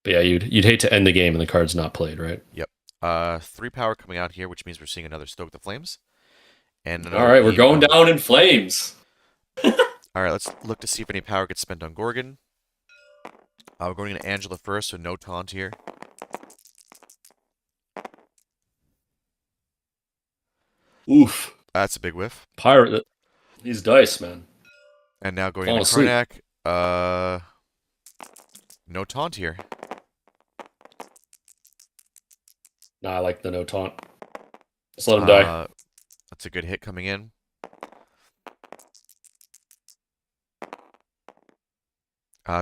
But yeah, you'd hate to end the game and the card's not played, right? Yep. 3 power coming out here, which means we're seeing another Stoke the Flames and All another right, we're beam going coming. down in flames. All right, let's look to see if any power gets spent on Gorgon. We're going to Angela first, so no taunt here. Oof, That's a big whiff. pirate. These dice, man, And now going into falling asleep. Karnak. No taunt here. Nah, I like the no taunt. Just let him die. Uh, that's a good hit coming in.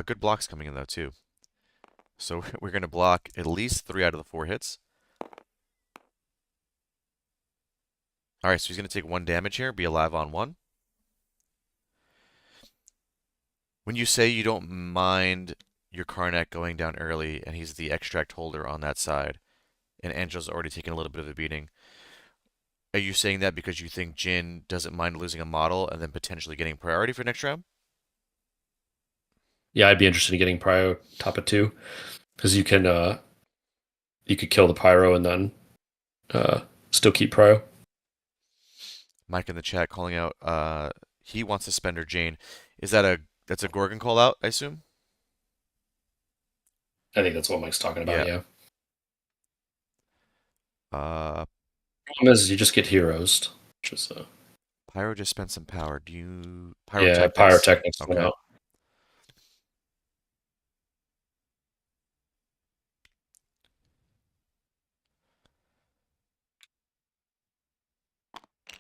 Good blocks coming in though too. So we're going to block at least 3 out of the 4 hits. All right, so he's going to take 1 damage here, be alive on 1. When you say you don't mind your Karnak going down early and he's the extract holder on that side, and Angela's already taken a little bit of a beating, are you saying that because you think Jin doesn't mind losing a model and then potentially getting priority for next round? Yeah, I'd be interested in getting Prio top of 2 because you could kill the Pyro and then still keep Prio. Mike in the chat calling out he wants to spend her Jane. Is that that's a Gorgon call out, I assume? I think that's what Mike's talking Yeah. about. Yeah. Uh Problem is you just get heroes, which is Pyro just spent some power. Do you yeah, Pyrotechnics? pyrotechnics went Okay. out.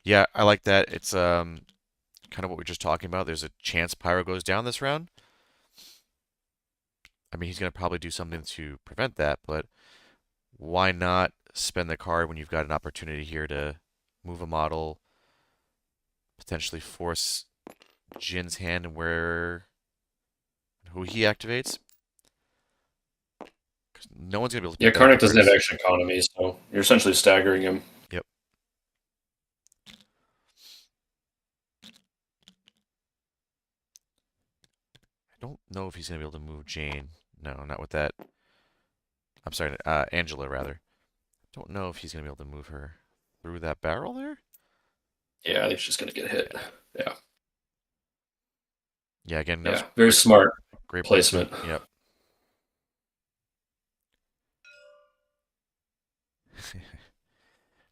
Yeah, I like that. It's kind of what we are just talking about. There's a chance Pyro goes down this round. I mean, he's going to probably do something to prevent that, but why not spend the card when you've got an opportunity here to move a model, potentially force Jin's hand and where who he activates? 'Cause no one's going to be able to Yeah, pick that up for Karnak doesn't have Curtis. action economy, so you're essentially staggering him. Yep. I don't know if he's going to be able to move Jane. No, not with that. I'm sorry, Angela, rather. Don't know if he's going to be able to move her through that barrel there. Yeah, I think she's gonna get hit. Yeah, Yeah, again, that was yeah, very smart great placement. placement. Yep.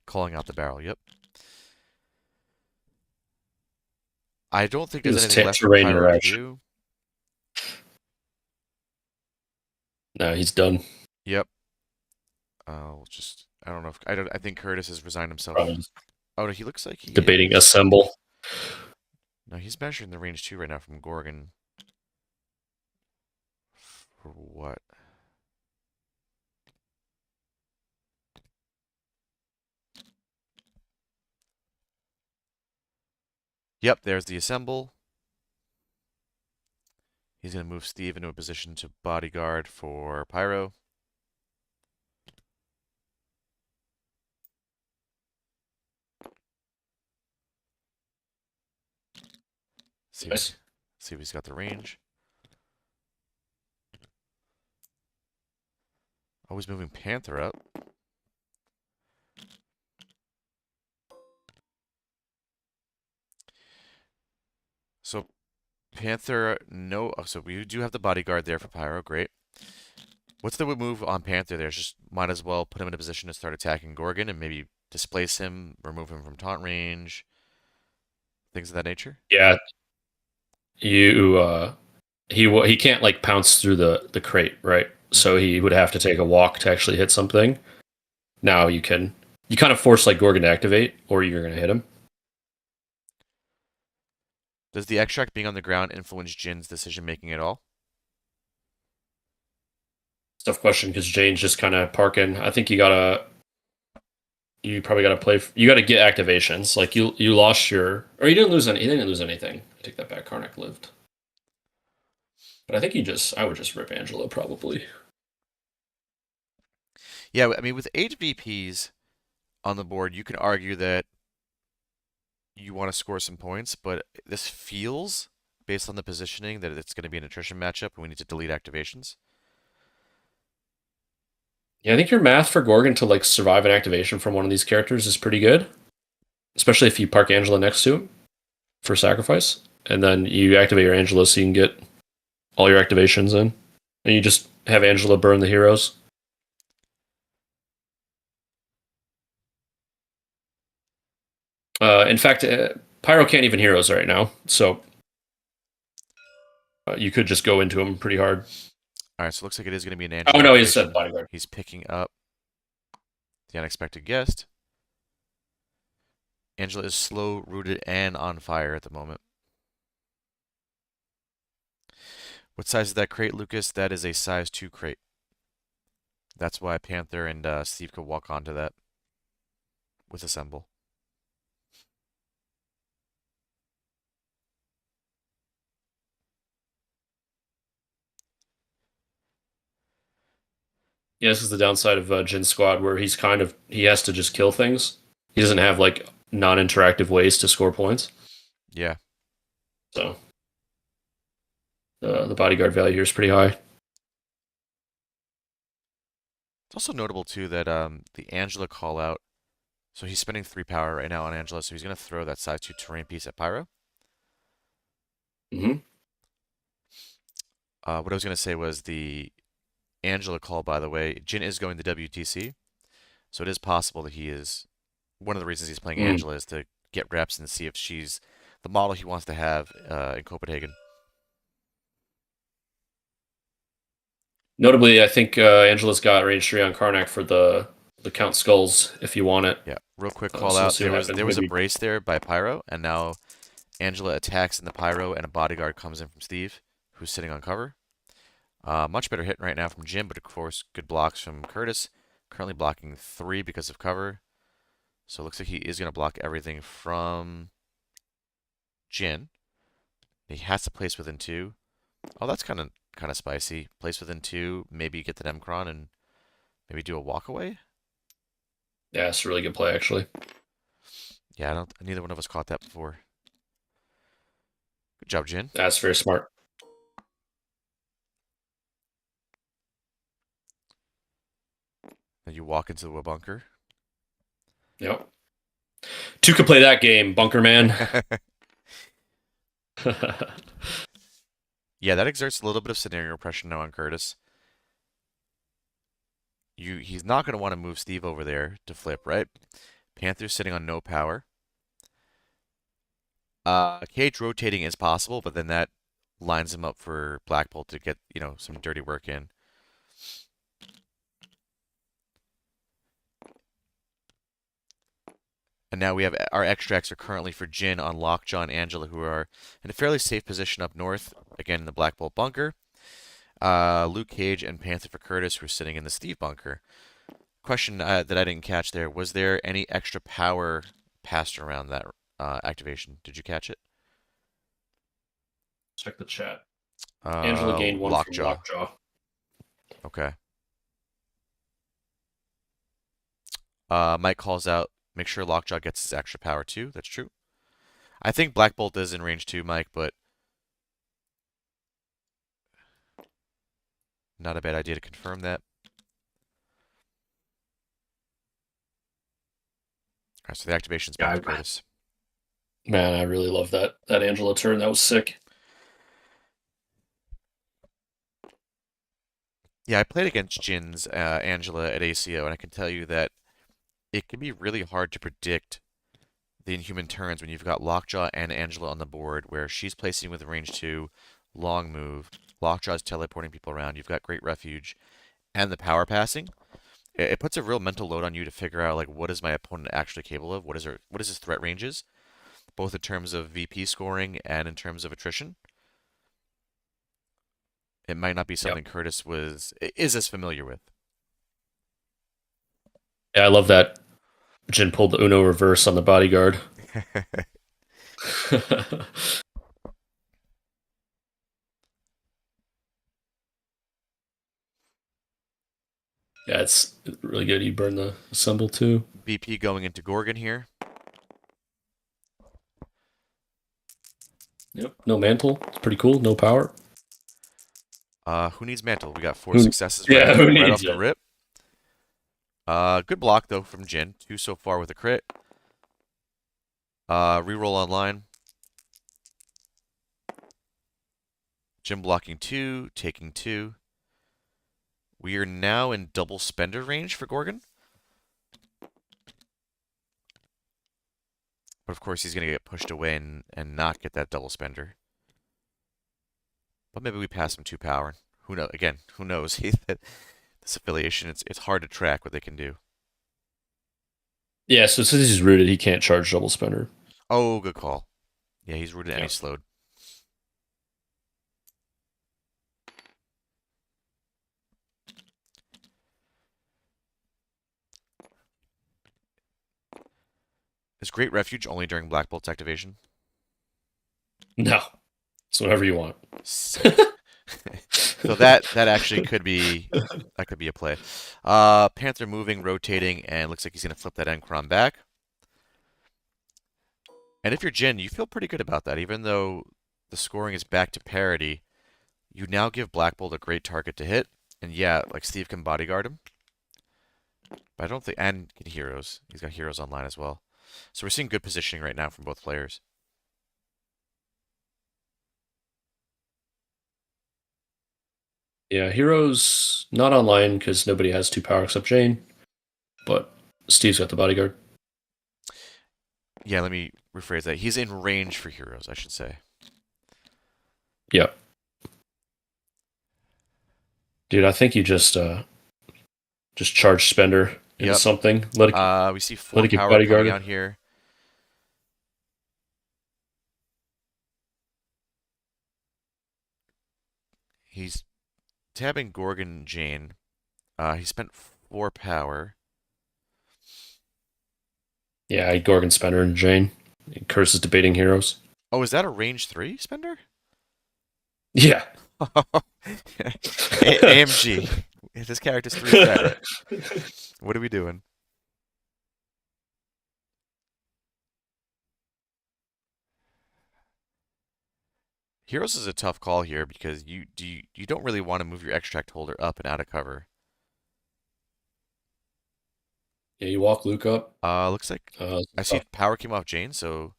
Calling out the barrel. Yep. I don't think He there's was anything left for terrain Pyro to interaction. do. No, he's done. Yep. Just I don't know if I don't. I think Curtis has resigned himself. Probably just Oh, no, he looks like he debating is. assemble. No, he's measuring the range 2 right now from Gorgon. For what? Yep, there's the assemble. He's going to move Steve into a position to bodyguard for Pyro. See if, Nice. see if he's got the range. Always moving Panther up. So Panther, no. Oh, so we do have the bodyguard there for Pyro. Great. What's the move on Panther there? Just might as well put him in a position to start attacking Gorgon and maybe displace him, remove him from taunt range, things of that nature. Yeah, you he can't like pounce through the crate, right? So he would have to take a walk to actually hit something. Now you kind of force like Gorgon to activate, or you're gonna hit him. Does the extract being on the ground influence Jin's decision making at all? Tough question because Jane's just kind of parking. I think you probably gotta play. You gotta get activations. Like you lost your or you didn't lose any. You didn't lose anything. I take that back. Karnak lived, but I think I would just rip Angela probably. Yeah, I mean, with 8 VPs on the board, you can argue that you want to score some points, but this feels, based on the positioning, that it's going to be an attrition matchup and we need to delete activations. Yeah, I think your math for Gorgon to like survive an activation from one of these characters is pretty good, especially if you park Angela next to him for sacrifice, and then you activate your Angela so you can get all your activations in, and you just have Angela burn the heroes. In fact, Pyro can't even heroes right now, so you could just go into him pretty hard. All right, so it looks like it is going to be an Oh Angela no, he activation. said bodyguard. He's picking up the unexpected guest. Angela is slow, rooted, and on fire at the moment. What size is that crate, Lucas? That is a size 2 crate. That's why Panther and Steve could walk onto that with Assemble. Yeah, this is the downside of Jin Squad, where he has to just kill things. He doesn't have like non-interactive ways to score points. Yeah. So the bodyguard value here is pretty high. It's also notable too that the Angela call out. So he's spending 3 power right now on Angela, so he's gonna throw that size 2 terrain piece at Pyro. Mm-hmm. What I was gonna say was the Angela call, by the way, Jin is going to WTC, so it is possible that he is one of the reasons he's playing Angela is to get reps and see if she's the model he wants to have in Copenhagen. Notably, I think Angela's got range 3 on Karnak for the Count Skulls if you want it. Yeah, real quick call So we'll out. see what happens. There was a Maybe- brace there by Pyro, and now Angela attacks in the Pyro, and a bodyguard comes in from Steve, who's sitting on cover. Much better hit right now from Jim, but of course, good blocks from Kurtis. Currently blocking 3 because of cover. So it looks like he is going to block everything from Jin. He has to place within 2. Oh, that's kind of spicy. Place within 2, maybe get the Nemkron and maybe do a walk away. Yeah, it's a really good play actually. Yeah, neither one of us caught that before. Good job, Jin. That's very smart. Then you walk into a bunker. Yep. 2 could play that game, Bunker Man. Yeah, that exerts a little bit of scenario pressure now on Kurtis. He's not going to want to move Steve over there to flip, right? Panther's sitting on no power. Cage rotating is possible, but then that lines him up for Black Bolt to get, some dirty work in. And now we have our extracts are currently for Jin on Lockjaw and Angela, who are in a fairly safe position up north, again in the Black Bolt bunker. Luke Cage and Panther for Kurtis, who are sitting in the Steve bunker. Question that I didn't catch there, was there any extra power passed around that activation? Did you catch it? Check the chat. Angela gained one from Lockjaw. Lockjaw. Okay. Mike calls out, make sure Lockjaw gets his extra power too. That's true. I think Black Bolt is in range too, Mike, but not a bad idea to confirm that. All right, so the activation's back to Kurtis. Man, I really love that Angela turn. That was sick. Yeah, I played against Jin's Angela at ACO, and I can tell you that it can be really hard to predict the Inhuman turns when you've got Lockjaw and Angela on the board, where she's placing with range 2, long move, Lockjaw's teleporting people around, you've got great refuge, and the power passing. It puts a real mental load on you to figure out like what is my opponent actually capable of, what is his threat ranges, both in terms of VP scoring and in terms of attrition. It might not be something Kurtis is as familiar with. Yeah, I love that Jin pulled the Uno reverse on the bodyguard. Yeah, it's really good. You burn the symbol too. BP going into Gorgon here. Yep. No mantle. It's pretty cool. No power. Who needs mantle? We got 4 successes Yeah, right, who right needs off the it? rip. Good block though from Jin. 2 so far with a crit. Reroll online. Jin blocking 2, taking 2. We are now in double spender range for Gorgon. But of course he's going to get pushed away and not get that double spender. But maybe we pass him 2 power. Who knows? Again, who knows? This affiliation, it's hard to track what they can do. Yeah, so since he's rooted, he can't charge double spender. Oh, good call. Yeah, he's rooted and he's slowed. Is Great Refuge only during Black Bolt's activation? No. It's whatever you want. Sick. So that actually could be a play. Panther moving, rotating, and looks like he's gonna flip that Encron back. And if you're Jin, you feel pretty good about that, even though the scoring is back to parity. You now give Black Bolt a great target to hit, and yeah, like Steve can bodyguard him. But I don't think, and get heroes. He's got heroes online as well. So we're seeing good positioning right now from both players. Yeah, heroes not online because nobody has 2 power except Jane. But Steve's got the bodyguard. Yeah, let me rephrase that. He's in range for heroes, I should say. Yeah. Dude, I think you just charge spender into something. We see 4 power coming out here. He's tabbing Gorgon and Jane. He spent 4 power. Yeah, Gorgon, Spender, and Jane. Curse is debating heroes. Oh, is that a range 3 spender? Yeah. AMG. This character's 3 spender. What are we doing? Heroes is a tough call here because you don't really want to move your extract holder up and out of cover. Yeah, you walk Luke up. Looks like I see power came off Jane, so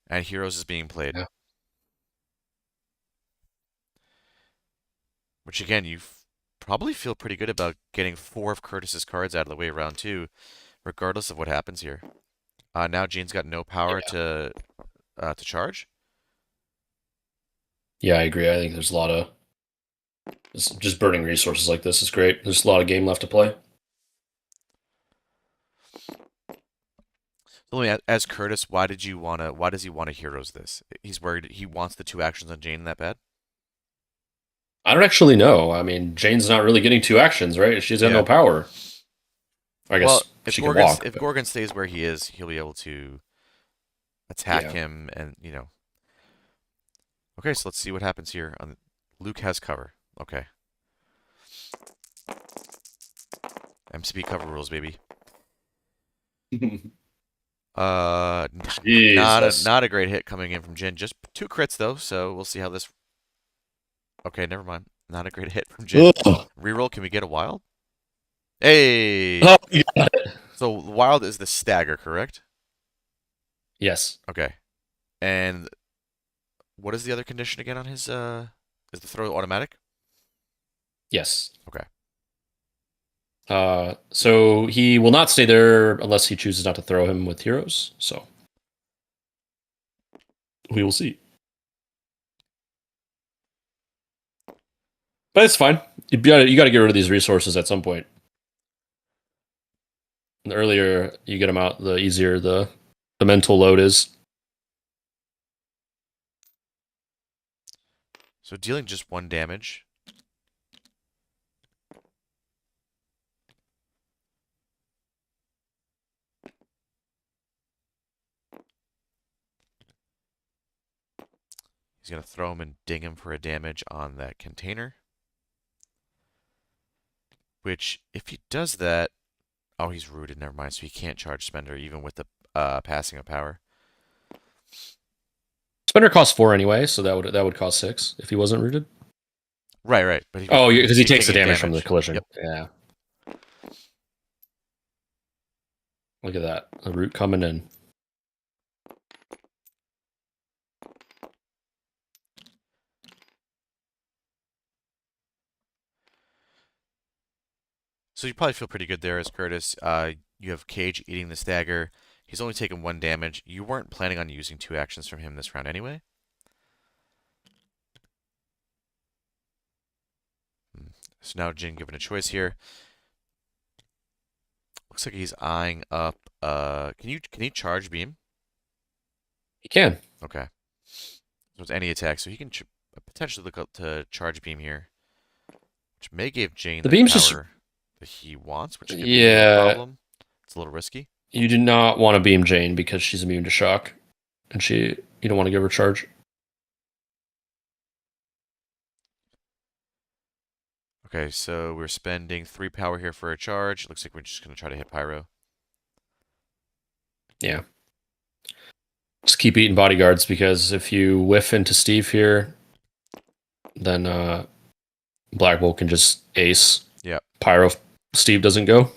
and heroes is being played. Yeah. Which again, you probably feel pretty good about getting 4 of Kurtis's cards out of the way round 2, regardless of what happens here. Now Jane's got no power to charge. Yeah, I agree. I think there's a lot of just burning resources like this is great. There's a lot of game left to play. As Kurtis, why does he want to heroes this? He's worried he wants the 2 actions on Jane that bad? I don't actually know. I mean, Jane's not really getting 2 actions, right? She's got no power. I guess she can walk. If Gorgon stays where he is, he'll be able to attack him and, Okay, so let's see what happens here. Luke has cover. Okay. MCP cover rules, baby. Uh, Jesus. not a great hit coming in from Jin. Just 2 crits though, so we'll see how this. Okay, never mind. Not a great hit from Jin. Ugh. Reroll. Can we get a wild? Hey. Oh, you got it. So wild is the stagger, correct? Yes. Okay. And what is the other condition again on his? Is the throw automatic? Yes. Okay. So he will not stay there unless he chooses not to throw him with heroes. So we will see. But it's fine. You got to get rid of these resources at some point. The earlier you get them out, the easier the mental load is. So dealing just 1 damage. He's gonna throw him and ding him for a damage on that container. Which, if he does that, oh, he's rooted. Never mind. So he can't charge Spender even with the passing of power. Spender costs 4 anyway, so that would cost 6 if he wasn't rooted. Right, right. But Oh, because he takes the taking damage from the collision. Yep. Yeah. Look at that. A root coming in. So you probably feel pretty good there as Kurtis. You have Cage eating the stagger. He's only taken 1 damage. You weren't planning on using 2 actions from him this round anyway. So now Jin given a choice here. Looks like he's eyeing up. Can he charge beam? He can. Okay. So it's any attack, so he can potentially look up to charge beam here, which may give Jane The the beam's just power that he wants, which could be a problem. It's a little risky. You do not want to beam Jane because she's immune to shock, and you don't want to give her charge. Okay, so we're spending 3 power here for a charge. Looks like we're just gonna try to hit Pyro. Yeah. Just keep eating bodyguards because if you whiff into Steve here, then Black Bolt can just ace. Yeah. Pyro Steve doesn't go.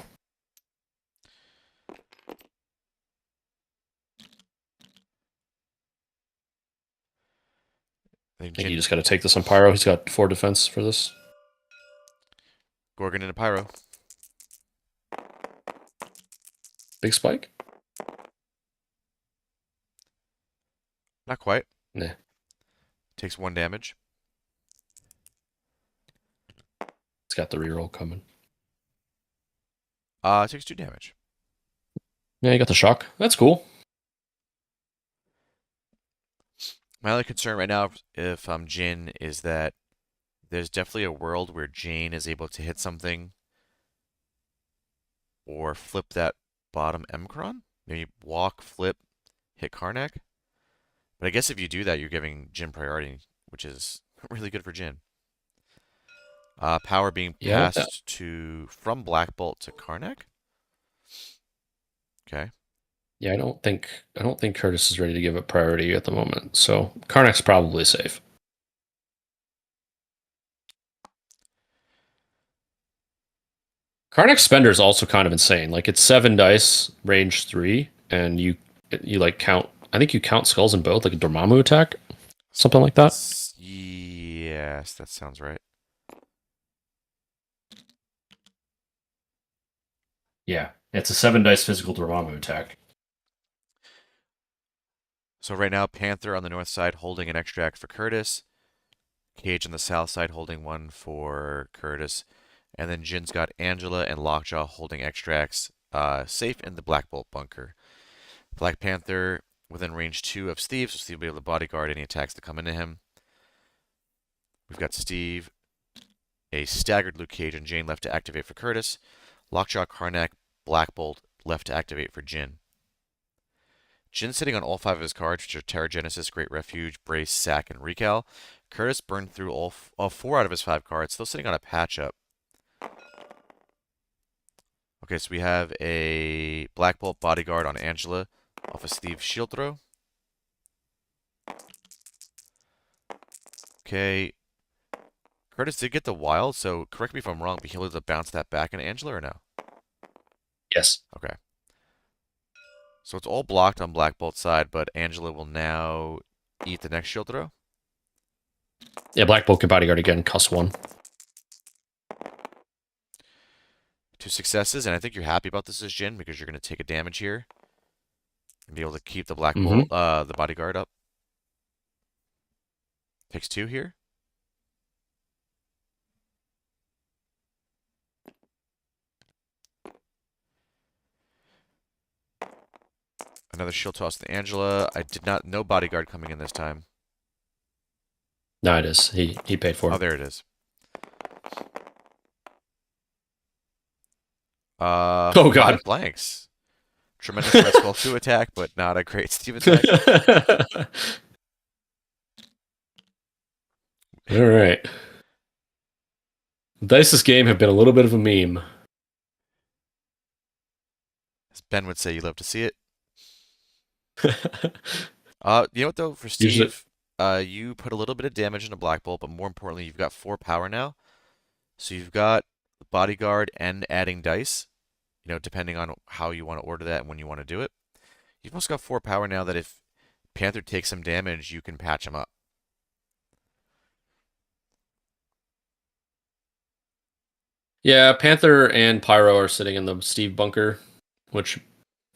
I think you just got to take this on Pyro. He's got 4 defense for this. Gorgon into Pyro. Big spike? Not quite. Nah. Takes 1 damage. It's got the reroll coming. Takes 2 damage. Yeah, you got the shock. That's cool. My only concern right now, if I'm Jin, is that there's definitely a world where Jane is able to hit something or flip that bottom Emkron. Maybe walk, flip, hit Karnak. But I guess if you do that, you're giving Jin priority, which is really good for Jin. Power being passed from Black Bolt to Karnak. Okay. Yeah, I don't think Kurtis is ready to give it priority at the moment. So Karnak's probably safe. Karnak's spender is also kind of insane. Like it's 7 dice, range 3, and you like count. I think you count skulls in both, like a Dormammu attack, something like that. Yes, that sounds right. Yeah, it's a 7 dice physical Dormammu attack. So right now, Panther on the north side holding an extract for Kurtis. Cage on the south side holding one for Kurtis. And then Jin's got Angela and Lockjaw holding extracts safe in the Black Bolt bunker. Black Panther within range 2 of Steve, so Steve will be able to bodyguard any attacks that come into him. We've got Steve, a staggered Luke Cage, and Jane left to activate for Kurtis. Lockjaw, Karnak, Black Bolt left to activate for Jin. Jin's sitting on all 5 of his cards, which are Terra Genesis, Great Refuge, Brace, Sack, and Recal. Kurtis burned through all 4 out of his 5 cards, still sitting on a patch up. Okay, so we have a Black Bolt Bodyguard on Angela off of Steve's shield throw. Okay. Kurtis did get the wild, so correct me if I'm wrong, but he'll either bounce that back into Angela or no? Yes. Okay. So it's all blocked on Black Bolt's side, but Angela will now eat the next shield throw. Yeah, Black Bolt can bodyguard again, cost 1. 2 successes, and I think you're happy about this as Jin because you're going to take a damage here and be able to keep the Black Bolt, the bodyguard up. Takes 2 here. Another shield toss to Angela. I did not know bodyguard coming in this time. No, it is. He paid for it. Oh, there it is. Oh, God. 5 blanks. Tremendous Red Skull 2 attack, but not a great Steve attack. All right. Dice's game have been a little bit of a meme. As Ben would say, you love to see it. You know what though, for Steve, you put a little bit of damage into Black Bolt, but more importantly, you've got 4 power now. So you've got the bodyguard and adding dice, you know, depending on how you want to order that and when you want to do it. You've also got 4 power now that if Panther takes some damage, you can patch him up. Yeah, Panther and Pyro are sitting in the Steve bunker, which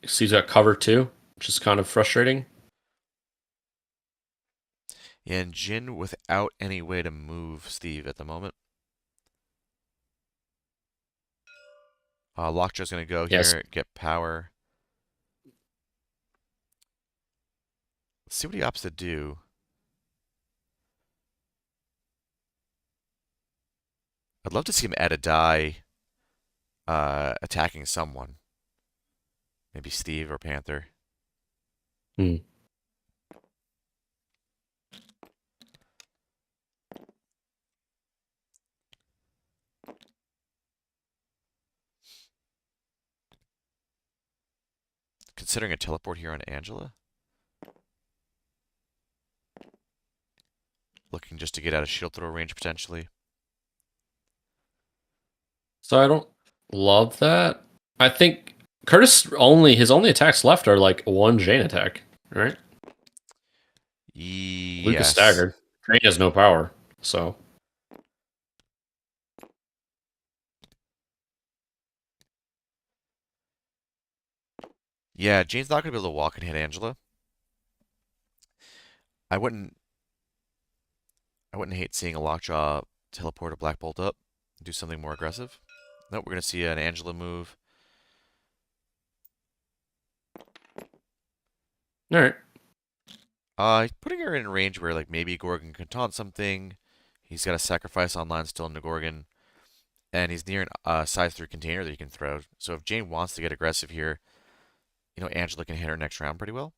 Steve's got cover too, which is kind of frustrating. And Jin without any way to move Steve at the moment. Lockjaw's going to go here, get power. Let's see what he opts to do. I'd love to see him add a die attacking someone. Maybe Steve or Panther. Considering a teleport here on Angela. Looking just to get out of shield throw range potentially. So I don't love that. I think Kurtis his only attacks left are like 1 Jane attack, right? Yes. Luke is staggered. Jane has no power, so. Yeah, Jane's not going to be able to walk and hit Angela. I wouldn't hate seeing a Lockjaw teleport a Black Bolt up and do something more aggressive. Nope, we're going to see an Angela move. All right. Putting her in range where like maybe Gorgon can taunt something. He's got a sacrifice online still into Gorgon. And he's near a size 3 container that he can throw. So if Jane wants to get aggressive here, you know, Angela can hit her next round pretty well.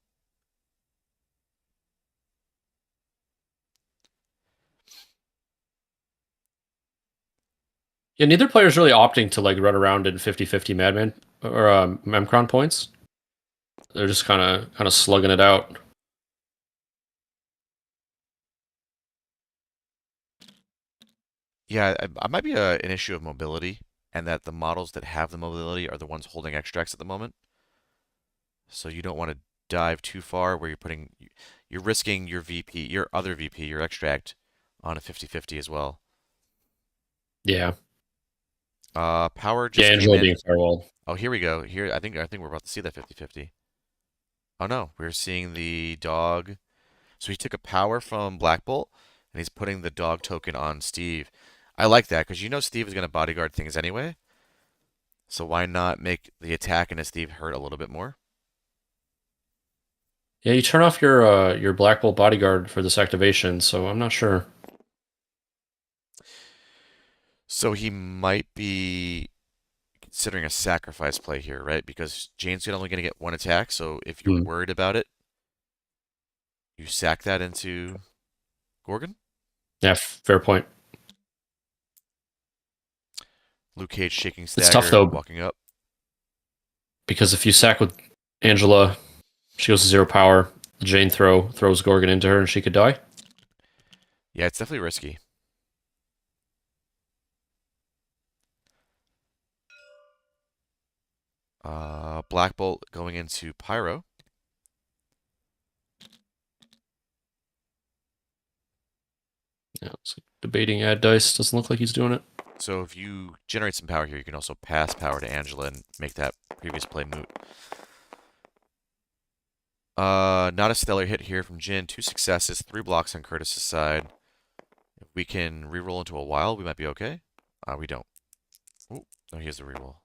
Yeah, neither player's really opting to like run around in 50-50 Madman or Memcron points. They're just kind of slugging it out. Yeah, I might be an issue of mobility, and that the models that have the mobility are the ones holding extracts at the moment. So you don't want to dive too far where you're risking your VP, your other VP, your extract on a 50-50 as well. Yeah. Power just came Angela in. being firewalled. Oh, here we go. Here, I think we're about to see that 50-50. Oh no, we're seeing the dog. So he took a power from Black Bolt, and he's putting the dog token on Steve. I like that because you know Steve is going to bodyguard things anyway. So why not make the attack into Steve hurt a little bit more? Yeah, you turn off your Black Bolt bodyguard for this activation, so I'm not sure. So he might be considering a sacrifice play here, right? Because Jane's only going to get one attack, so if you're Hmm. worried about it, you sack that into Gorgon. Yeah, fair point. Luke Cage shaking It's tough stagger, though walking up. because if you sack with Angela, she goes to 0 power. Jane throws Gorgon into her, and she could die. Yeah, it's definitely risky. Black Bolt going into Pyro. Yeah, it's like debating add dice. Doesn't look like he's doing it. So if you generate some power here, you can also pass power to Angela and make that previous play moot. Not a stellar hit here from Jin. 2 successes, 3 blocks on Kurtis' side. If we can reroll into a wild, we might be okay. We don't. Oh, no, he has the reroll.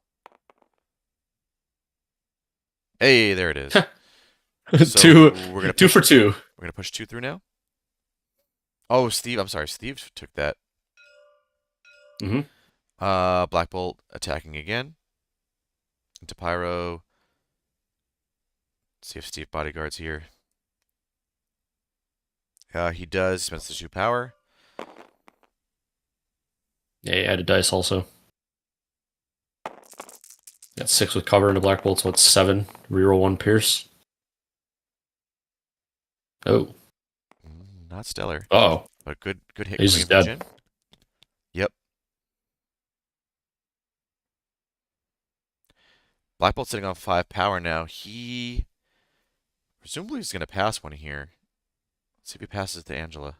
Hey, there it is. So two, we're gonna two push, for two. we're gonna push 2 through now. Oh, Steve, I'm sorry, Steve took that. Mm-hmm. Black Bolt attacking again. Into Pyro. See if Steve bodyguards here. He does. Spends the 2 power. Yeah, he added dice also. Got 6 with cover into Black Bolt, so it's 7. Reroll 1 Pierce. Oh. Not stellar, Oh. but good hit He's coming in just from dead. Jin. Yep. Black Bolt sitting on 5 power now. He presumably is going to pass one here. Let's see if he passes to Angela.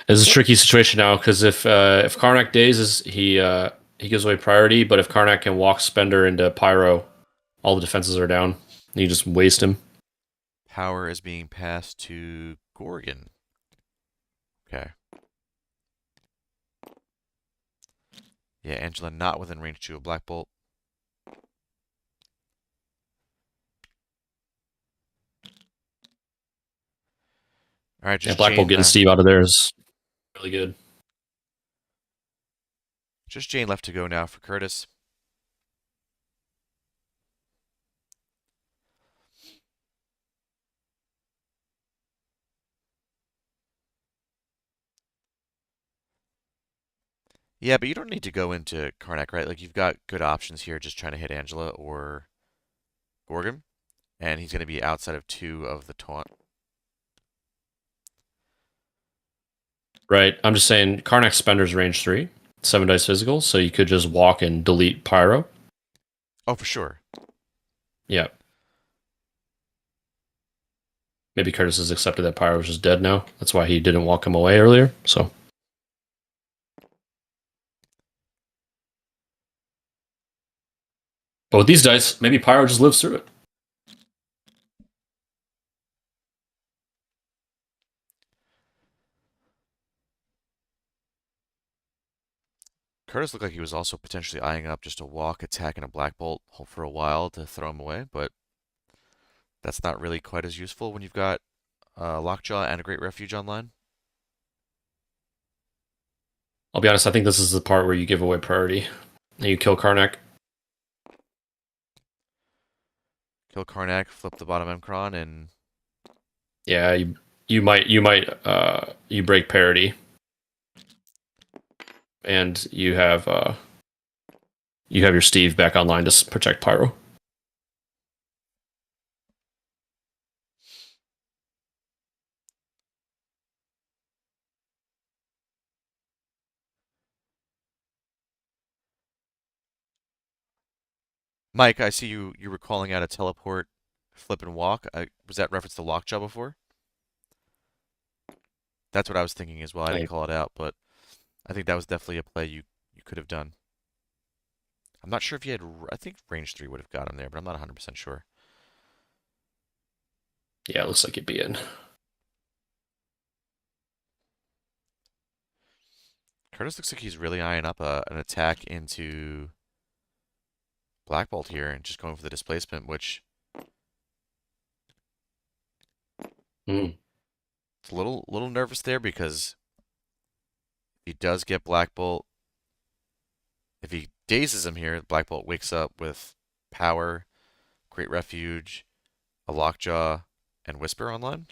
It's a tricky situation now because if Karnak dazes, he gives away priority. But if Karnak can walk Spender into Pyro, all the defenses are down. And you just waste him. Power is being passed to Gorgon. Okay. Yeah, Angela not within range 2 of Black Bolt. All right, Yeah, just Black Bolt Jane. getting Steve out of there is really good. Just Jane left to go now for Kurtis. Yeah, but you don't need to go into Karnak, right? Like, you've got good options here just trying to hit Angela or Gorgon. And he's going to be outside of 2 of the taunt. Right. I'm just saying Karnak Spender's range 3, 7 dice physical, so you could just walk and delete Pyro. Oh, for sure. Yeah. Maybe Kurtis has accepted that Pyro is just dead now. That's why he didn't walk him away earlier. So. But with these dice, maybe Pyro just lives through it. Kurtis looked like he was also potentially eyeing up just a walk, attack, and a Black Bolt for a while to throw him away, but that's not really quite as useful when you've got Lockjaw and a Great Refuge online. I'll be honest, I think this is the part where you give away priority. And you kill Karnak. Kill Karnak, flip the bottom Emkron, and Yeah, you might you break parity. And you have your Steve back online to protect Pyro. Mike, I see you were calling out a teleport, flip and walk. Was that reference to Lockjaw before? That's what I was thinking as well. I didn't call it out, but I think that was definitely a play you could have done. I'm not sure if you had. I think range 3 would have got him there, but I'm not 100% sure. Yeah, it looks like it'd be in. Kurtis looks like he's really eyeing up an attack into Black Bolt here and just going for the displacement, which Mm. it's a little nervous there because he does get Black Bolt. If he dazes him here, Black Bolt wakes up with power, Great Refuge, a Lockjaw, and Whisper online.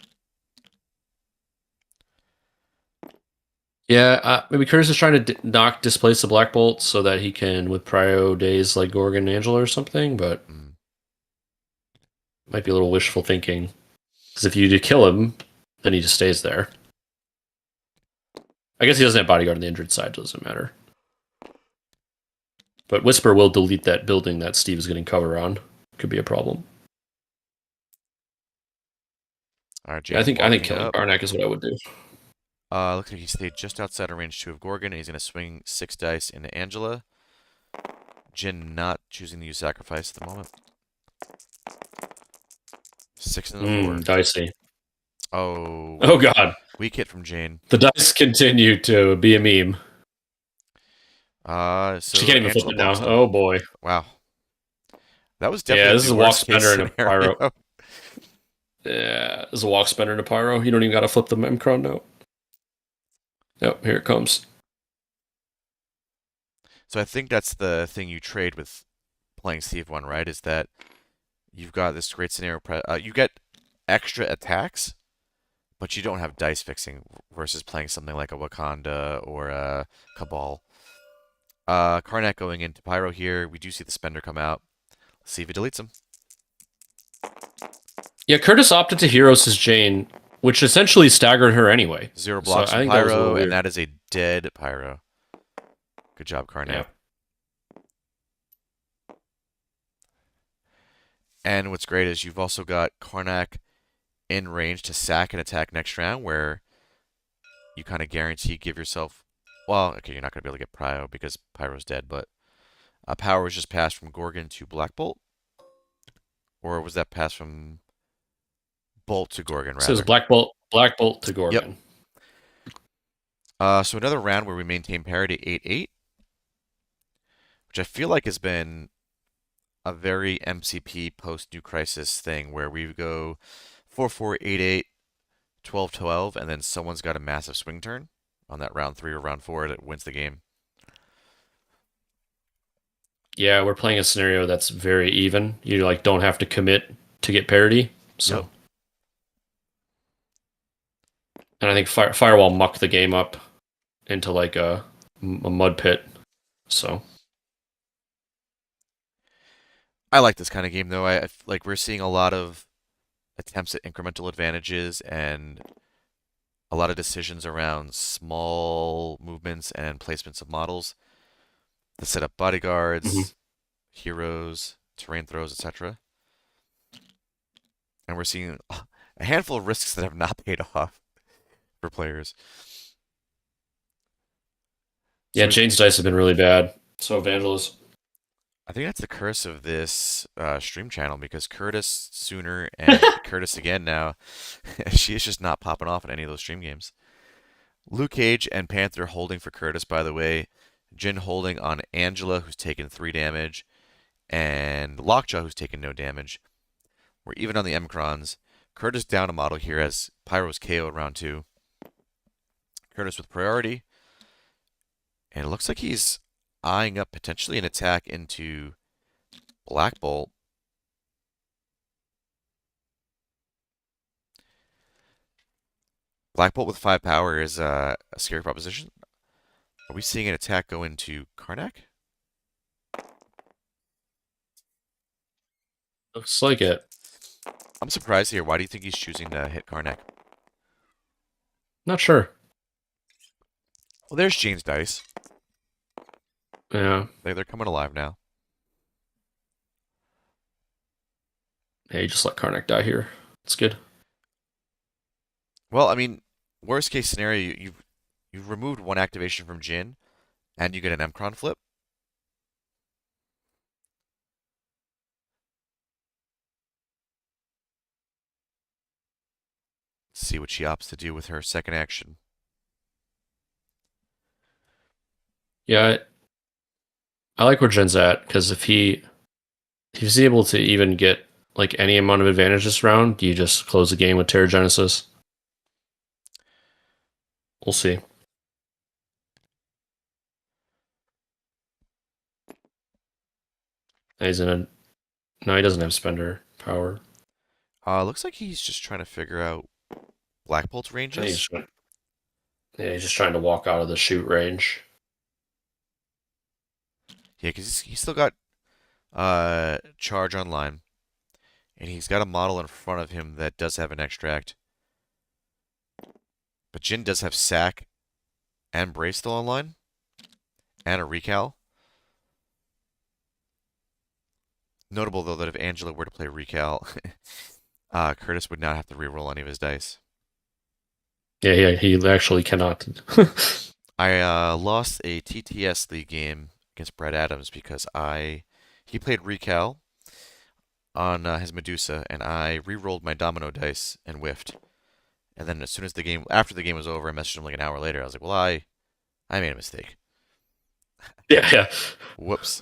Yeah, maybe Curtis is trying to knock displace the Black Bolt so that he can with prio days like Gorgon and Angela or something, but Mm. might be a little wishful thinking. Because if you do kill him, then he just stays there. I guess he doesn't have bodyguard on the injured side, doesn't matter. But Whisper will delete that building that Steve is getting cover on. Could be a problem. All right, Yeah, I Jian's think walking killing up. Karnak is what I would do. Looks like he stayed just outside of range 2 of Gorgon, and he's going to swing 6 dice into Angela. Jin not choosing to use sacrifice at the moment. 6 and a 4. Dicey. Oh, Oh god. weak hit from Jane. The dice continue to be a meme. So She can't even flip Angela it now. bonks them. Oh boy. Wow. That was Yeah, definitely this is the a walk worst case spender and a pyro. scenario. Yeah, this is a walk spender and a pyro. You don't even got to flip the Memcron now. Yep, here it comes. So I think that's the thing you trade with playing Steve 1, right? Is that you've got this great scenario. You get extra attacks, but you don't have dice fixing versus playing something like a Wakanda or a Cabal. Karnak going into Pyro here. We do see the Spender come out. Let's see if he deletes him. Yeah, Kurtis opted to Heroes his Jane, which essentially staggered her anyway. 0 blocks I from think that was a little Pyro, weird. and that is a dead Pyro. Good job, Karnak. Yeah. And what's great is you've also got Karnak in range to sack and attack next round, where you kind of guarantee give yourself. Well, okay, you're not going to be able to get Pyro because Pyro's dead, but power was just passed from Gorgon to Black Bolt, or was that passed from Bolt to Gorgon? So it was Rather. Black Bolt to Gorgon. So another round where we maintain parity 8-8, which I feel like has been a very MCP post New Crisis thing where we go 4-4, 8-8, 12-12, and then someone's got a massive swing turn on that round 3 or round 4 that wins the game. Yeah, we're playing a scenario that's very even. You like don't have to commit to get parity. So, Yep. and I think Firewall mucked the game up into like a mud pit. So I like this kind of game though. I like we're seeing a lot of attempts at incremental advantages and a lot of decisions around small movements and placements of models to set up bodyguards, heroes, terrain throws, etc. And we're seeing a handful of risks that have not paid off for players. yeah, So Jane's dice have been really bad. So Evangelist. I think that's the curse of this stream channel because Kurtis sooner and Kurtis again now, she is just not popping off in any of those stream games. Luke Cage and Panther holding for Kurtis, by the way. Jin holding on Angela, who's taken 3 damage, and Lockjaw, who's taken no damage. We're even on the Mcrons. Kurtis down a model here as Pyro's KO round 2. Kurtis with priority. And it looks like he's eyeing up potentially an attack into Black Bolt. Black Bolt with 5 power is a scary proposition. Are we seeing an attack go into Karnak? Looks like it. I'm surprised here. Why do you think he's choosing to hit Karnak? Not sure. Well, there's Jane's dice. Yeah. They're coming alive now. Hey, you just let Karnak die here. It's good. Well, I mean, worst case scenario, you've removed 1 activation from Jin, and you get an Mcron flip. Let's see what she opts to do with her second action. Yeah, I like where Jen's at because if he If he's able to even get like any amount of advantage this round, do you just close the game with Terrigenesis? We'll see. He's in a no. He doesn't have spender power. Looks like he's just trying to figure out Black Bolt's Yeah, ranges. he's just trying to walk out of the shoot range. Yeah, because he's still got charge online, and he's got a model in front of him that does have an extract. But Jin does have sack and brace still online, and a recal. Notable though that if Angela were to play recal, Kurtis would not have to re-roll any of his dice. Yeah, he actually cannot. I lost a TTS league game against Brad Adams because he played recal on his Medusa, and I re-rolled my domino dice and whiffed. And then as soon as after the game was over, I messaged him like an hour later. I was like, well, I made a mistake. Yeah. Whoops.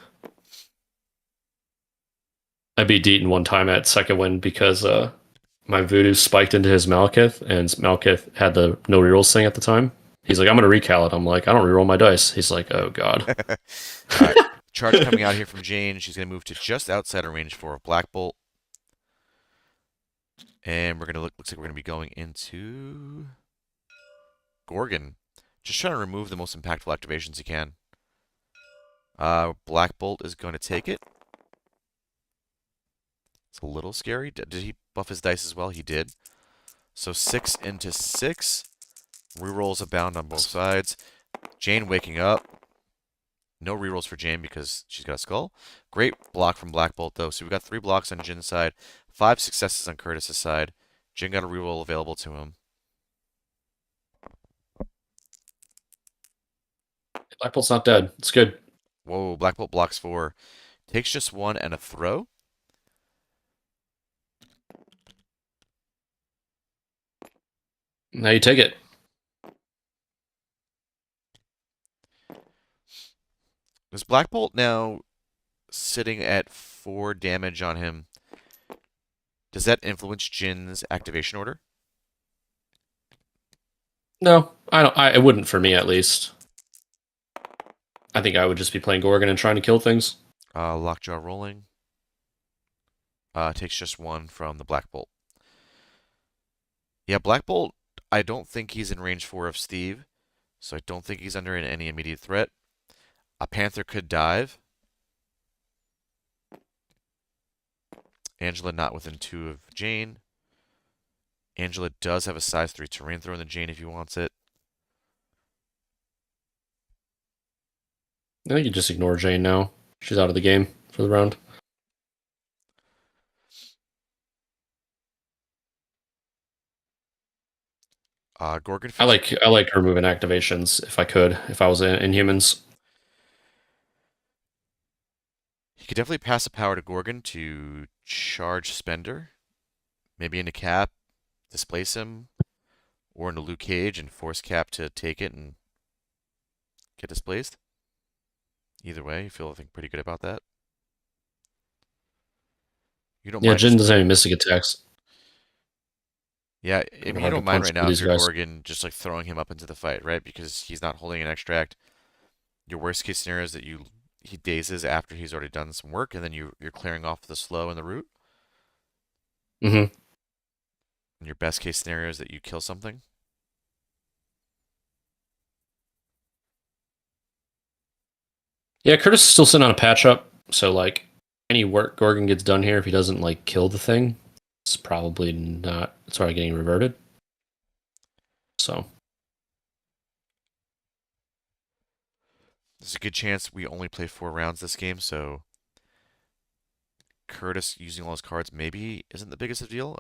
I beat Deaton one time at second win because my voodoo spiked into his Malekith, and Malekith had the no rerolls thing at the time. He's like, I'm gonna recal it. I'm like, I don't reroll my dice. He's like, oh god. All right. Charge coming out here from Jane. She's going to move to just outside of range 4 of Black Bolt. And we're going to looks like we're going to be going into Gorgon. Just trying to remove the most impactful activations you can. Black Bolt is going to take it. It's a little scary. Did he buff his dice as well? He did. So 6 into 6. Rerolls abound on both sides. Jane waking up. No rerolls for Jane because she's got a skull. Great block from Black Bolt, though. So we've got 3 blocks on Jin's side, 5 successes on Kurtis' side. Jin got a reroll available to him. Black Bolt's not dead. It's good. Whoa, Black Bolt blocks 4. Takes just 1 and a throw. Now you take it. Is Black Bolt now sitting at 4 damage on him? Does that influence Jin's activation order? No, I don't. It wouldn't for me at least. I think I would just be playing Gorgon and trying to kill things. Lockjaw rolling. Takes just 1 from the Black Bolt. Yeah, Black Bolt, I don't think he's in range 4 of Steve, so I don't think he's under any immediate threat. A Panther could dive. Angela not within 2 of Jane. Angela does have a size 3 terrain throw in the Jane if he wants it. I think you just ignore Jane now. She's out of the game for the round. Gorgon. I like removing activations if I could. If I was in Inhumans. He could definitely pass a power to Gorgon to charge Spender. Maybe into Cap, displace him, or into Luke Cage and force Cap to take it and get displaced. Either way, you feel, I think, pretty good about that. You don't Yeah, mind Jin doesn't have any mystic attacks. Yeah, I mean, you Hard to don't mind punch right now through if these you're guys. Gorgon just like throwing him up into the fight, right? Because he's not holding an extract. Your worst case scenario is that he dazes after he's already done some work, and then you're clearing off the slow and the root. Mm-hmm. And your best case scenario is that you kill something. Yeah, Kurtis is still sitting on a patch up, so like any work Gorgon gets done here, if he doesn't like kill the thing, it's probably not. It's already getting reverted. So There's a good chance we only play 4 rounds this game, so Kurtis using all his cards maybe isn't the biggest of deal.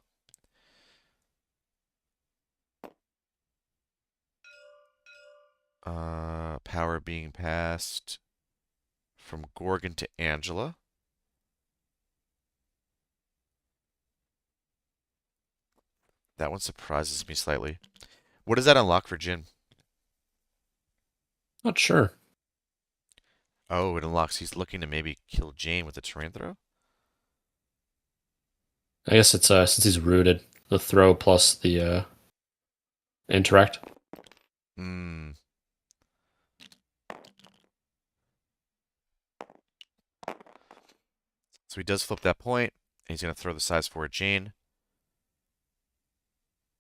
Power being passed from Gorgon to Angela. That one surprises me slightly. What does that unlock for Jin? not sure. Oh, it unlocks. He's looking to maybe kill Jane with a terrain throw. I guess it's since he's rooted, the throw plus the interact. Hmm. So he does flip that point, and he's going to throw the size 4 Jane.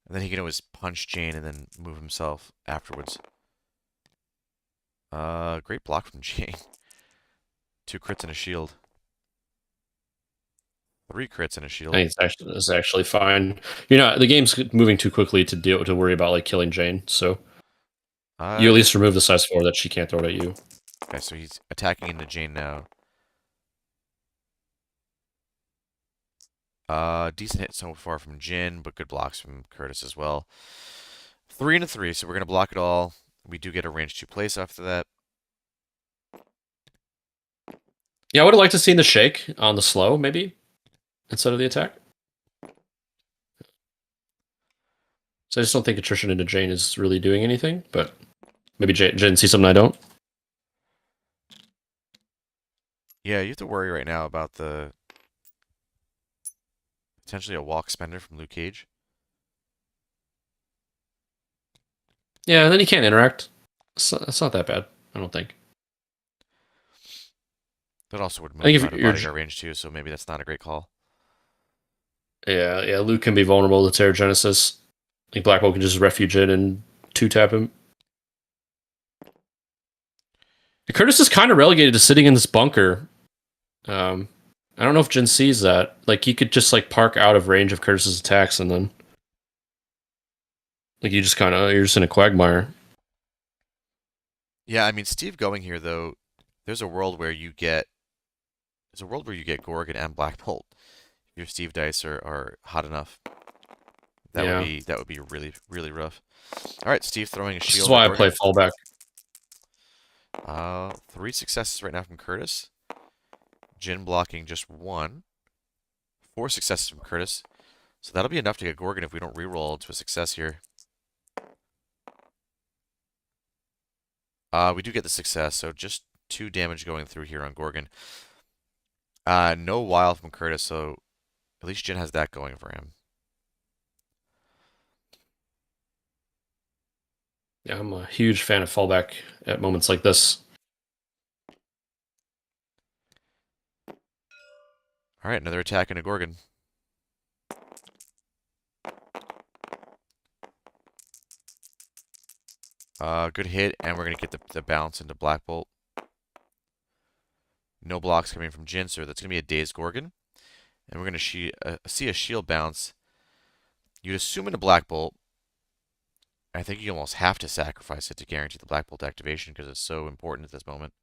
And then he can always punch Jane and then move himself afterwards. Great block from Jane. 2 crits and a shield. 3 crits and a shield. I think it's actually fine. The game's moving too quickly to worry about like killing Jane. So you at least remove the size 4 that she can't throw it at you. Okay, so he's attacking into Jane now. Decent hit so far from Jin, but good blocks from Kurtis as well. 3 and a 3, so we're gonna block it all. We do get a range 2 place after that. Yeah, I would have liked to see the shake on the slow, maybe, instead of the attack. So I just don't think attrition into Jane is really doing anything, but maybe Jane sees something I don't. Yeah, you have to worry right now about the potentially a walk spender from Luke Cage. Yeah, and then he can't interact. It's not that bad, I don't think. That also would move I think him if out of you're bodyguard range too, so maybe that's not a great call. Yeah, Luke can be vulnerable to Terra Genesis. I think Blackwell can just refuge in and 2-tap him. Kurtis is kind of relegated to sitting in this bunker. I don't know if Jin sees that. Like, you could just like park out of range of Kurtis's attacks, and then like you're just in a quagmire. Yeah, I mean Steve going here though, there's a world where you get Gorgon and Black Bolt. If your Steve dice are hot enough. That would be really, really rough. Alright, Steve throwing a This shield is why at I play Gorgon. fallback. 3 successes right now from Kurtis. Jin blocking just 1. 4 successes from Kurtis. So that'll be enough to get Gorgon if we don't reroll to a success here. We do get the success, so just 2 damage going through here on Gorgon. No wild from Kurtis, so at least Jin has that going for him. Yeah, I'm a huge fan of fallback at moments like this. Alright, another attack into Gorgon. Good hit, and we're going to get the bounce into Black Bolt. No blocks coming from Jin, so that's going to be a dazed Gorgon. And we're going to see a shield bounce. You'd assume in a Black Bolt. I think you almost have to sacrifice it to guarantee the Black Bolt activation because it's so important at this moment.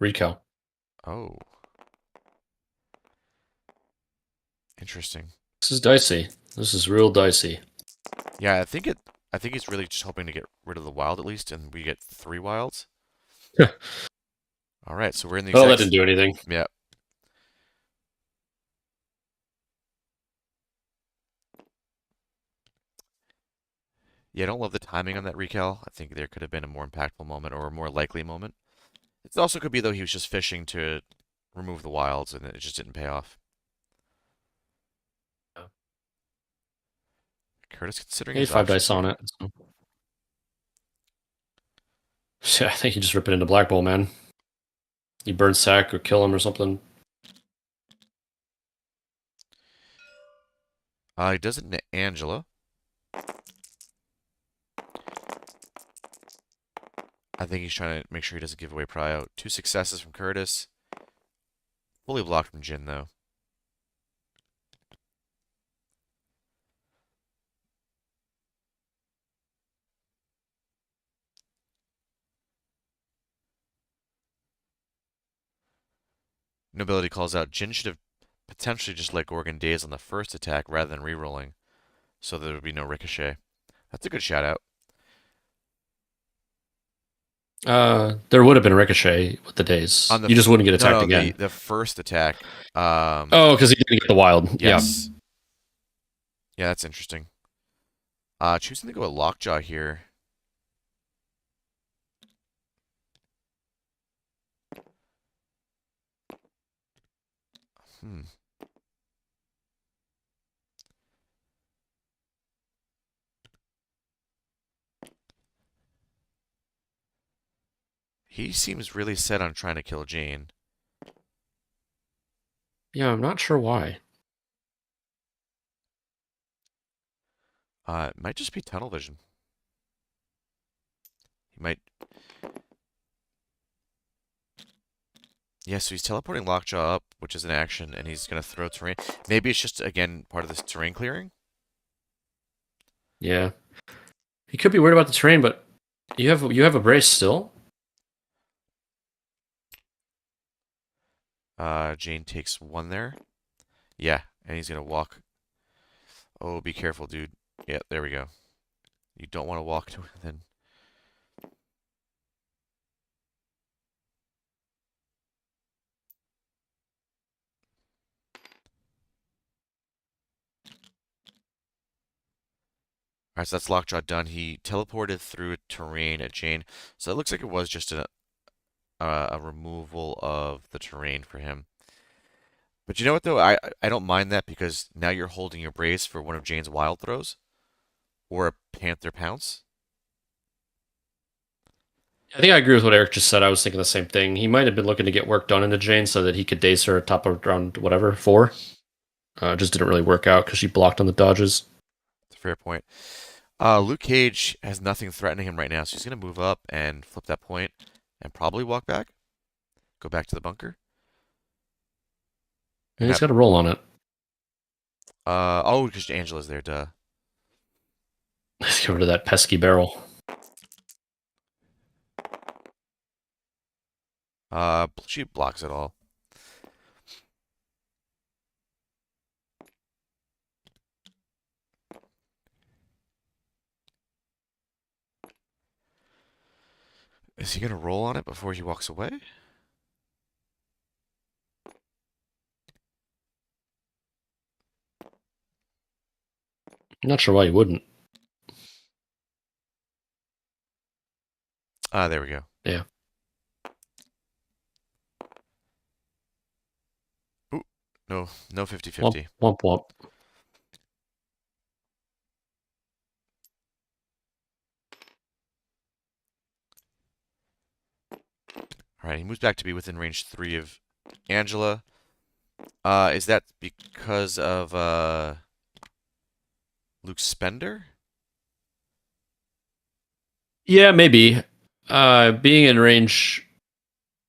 Recal. Oh. Interesting. This is dicey. This is real dicey. Yeah, I think he's really just hoping to get rid of the wild at least, and we get 3 wilds. All right, so we're in the Oh, that didn't do anything. Yeah. Yeah, I don't love the timing on that recal. I think there could have been a more impactful moment or a more likely moment. It also could be, though, he was just fishing to remove the wilds, and it just didn't pay off. Yeah. Kurtis considering He his 5 options dice on here. it. So. Yeah, I think you just rip it into Black Bolt, man. You burn sack or kill him or something. He does it into Angela. I think he's trying to make sure he doesn't give away prio. 2 successes from Kurtis. Fully blocked from Jin, though. Nobility calls out, Jin should have potentially just let Gorgon daze on the first attack rather than rerolling, so there would be no ricochet. That's a good shout out. There would have been a ricochet with the days. You just wouldn't get attacked again. The first attack. Oh, because he didn't get the wild. Yes. Yeah, that's interesting. Choosing to go with Lockjaw here. Hmm. He seems really set on trying to kill Jane. Yeah, I'm not sure why. It might just be tunnel vision. He might. Yeah, so he's teleporting Lockjaw up, which is an action, and he's gonna throw terrain. Maybe it's just again part of this terrain clearing. Yeah, he could be worried about the terrain, but you have a brace still. Jane takes one there. Yeah, and he's gonna walk. Oh, be careful, dude. Yeah, there we go. You don't want to walk to it then. Alright, so that's Lockjaw done. He teleported through terrain at Jane. So it looks like it was just a removal of the terrain for him. But you know what though? I don't mind that because now you're holding your brace for one of Jane's wild throws or a Panther pounce. I think I agree with what Eric just said. I was thinking the same thing. He might have been looking to get work done into Jane so that he could daze her top of round whatever 4. Just didn't really work out because she blocked on the dodges. It's a fair point. Luke Cage has nothing threatening him right now, so he's gonna move up and flip that point and probably walk back. Go back to the bunker. And And he's that got a roll on it. oh, because Angela's there, duh. Let's get rid of that pesky barrel. She blocks it all. Is he gonna roll on it before he walks away? I'm not sure why he wouldn't. There we go. Yeah. Ooh, no, no Womp 50-50. womp womp. All right, he moves back to be within range 3 of Angela. Is that because of Luke's Spender? Yeah, maybe. Being in range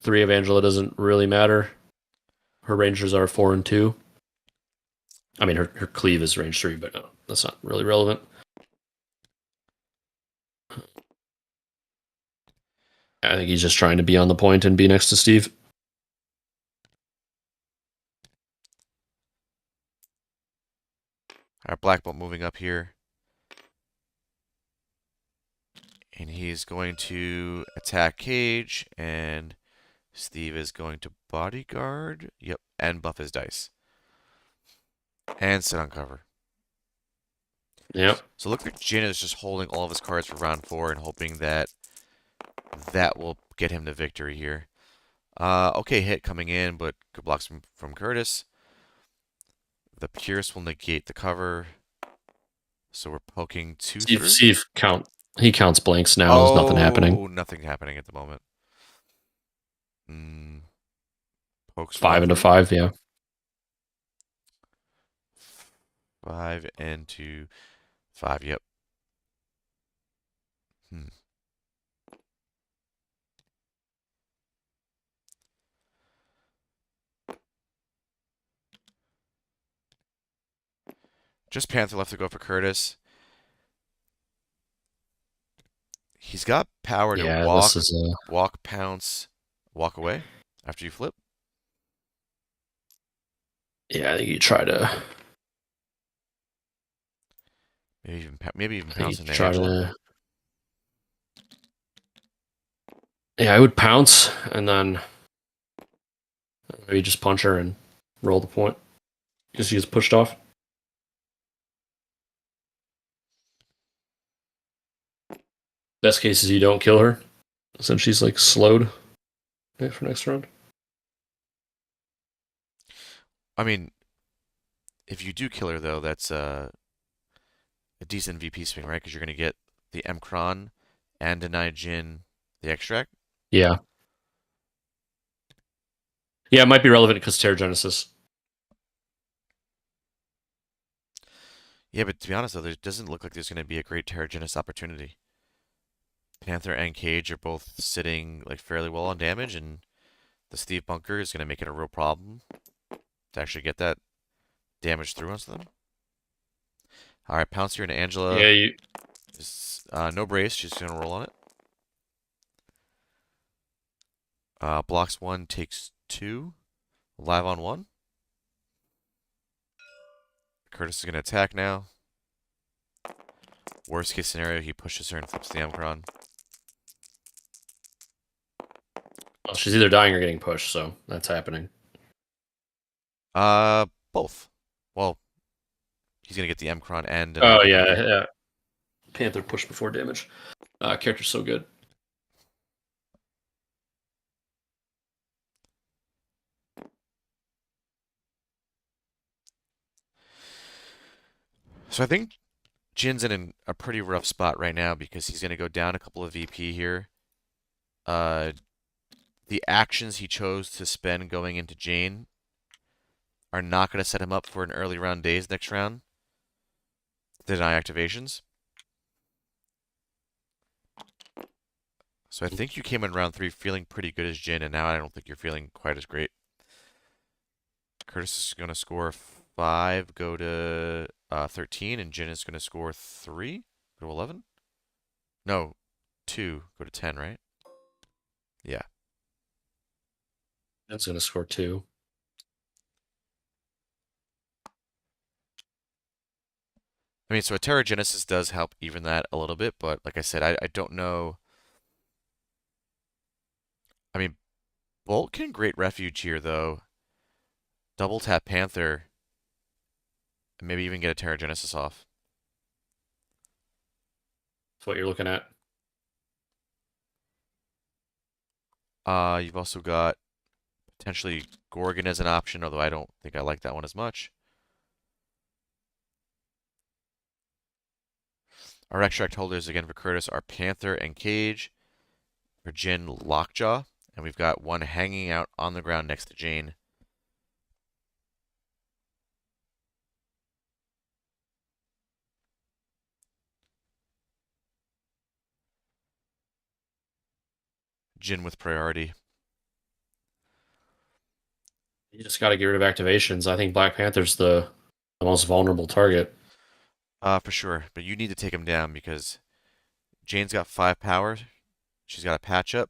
3 of Angela doesn't really matter. Her rangers are 4 and 2. I mean, her cleave is range 3, but that's not really relevant. I think he's just trying to be on the point and be next to Steve. All right, Black Bolt moving up here. And he's going to attack Cage, and Steve is going to bodyguard. Yep, and buff his dice. And sit on cover. Yep. So look like Jin is just holding all of his cards for round 4 and hoping that that will get him to victory here. Okay, hit coming in, but good blocks from Kurtis. The Pierce will negate the cover. So we're poking 2 through. Steve he counts blanks now. There's nothing happening. Oh, nothing happening at the moment. Pokes 5 1 into through. 5, yeah. 5 into 5, yep. Just Panther left to go for Kurtis. He's got power to Yeah, this is walk, pounce, walk away after you flip. yeah, I think you try to Maybe even I think pounce you into try Angela. to Yeah, I would pounce and then maybe just punch her and roll the point because she gets pushed off. Best case is you don't kill her, since she's like slowed for next round. I mean, if you do kill her though, that's a decent VP swing, right? Because you're going to get the Mcron and deny Jin the extract. Yeah. Yeah, it might be relevant because Terrigenesis. Yeah, but to be honest though, there doesn't look like there's going to be a great Terrigenesis opportunity. Panther and Cage are both sitting like fairly well on damage, and the Steve Bunker is going to make it a real problem to actually get that damage through onto them. All right, Pouncer and Angela. Yeah, Is, no brace. She's going to roll on it. Blocks 1, takes 2. Live on 1. Kurtis is going to attack now. Worst case scenario, he pushes her and flips the Mcron. well, she's either dying or getting pushed, so that's happening. Both. Well, he's going to get the Mcron and... Oh, yeah. Panther push before damage. Character's so good. So I think Jin's in a pretty rough spot right now because he's going to go down a couple of VP here. The actions he chose to spend going into Jane are not going to set him up for an early round days next round. Deny activations. So I think you came in round 3 feeling pretty good as Jin, and now I don't think you're feeling quite as great. Kurtis is going to score 5, go to 13, and Jin is going to score 3, go to 11? No, 2, go to 10, right? Yeah. That's going to score 2. I mean, so a Terrigenesis does help even that a little bit, but like I said, I don't know. I mean, Bolt can great refuge here, though. Double tap Panther, and maybe even get a Terrigenesis off. That's what you're looking at. You've also got potentially Gorgon as an option, although I don't think I like that one as much. Our extract holders again for Kurtis are Panther and Cage. For Jin, Lockjaw. And we've got one hanging out on the ground next to Jane. Jin with priority. You just got to get rid of activations. I think Black Panther's the most vulnerable target. For sure. But you need to take him down because Jane's got 5 power. She's got a patch up.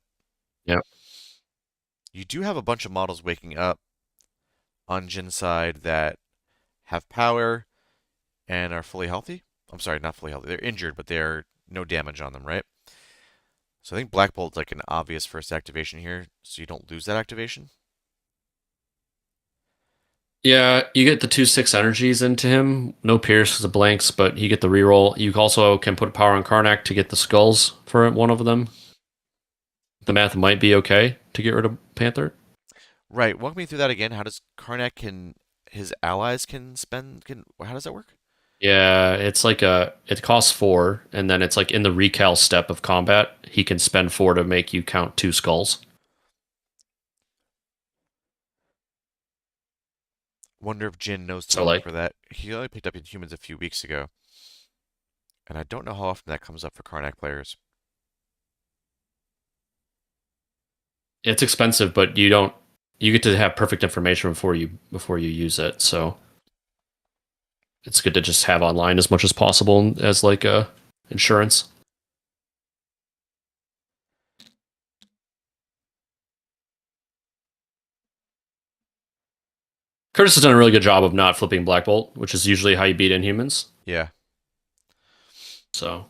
Yeah. You do have a bunch of models waking up on Jin's side that have power and are fully healthy. I'm sorry, not fully healthy. They're injured, but they're no damage on them, right? So I think Black Bolt's like an obvious first activation here, so you don't lose that activation. Yeah, you get the 2/6 energies into him. No Pierce because of blanks, but you get the reroll. You also can put power on Karnak to get the skulls for one of them. The math might be okay to get rid of Panther. Right. Walk me through that again. How does Karnak can his allies can spend can how does that work? Yeah, it's like it costs 4, and then it's like in the recal step of combat, he can spend 4 to make you count 2 skulls. Wonder if Jin knows to So look like, for that. He only picked up Inhumans a few weeks ago, and I don't know how often that comes up for Karnak players. it's expensive, but you get to have perfect information before you use it. So it's good to just have online as much as possible as like insurance. Kurtis has done a really good job of not flipping Black Bolt, which is usually how you beat Inhumans. Yeah. So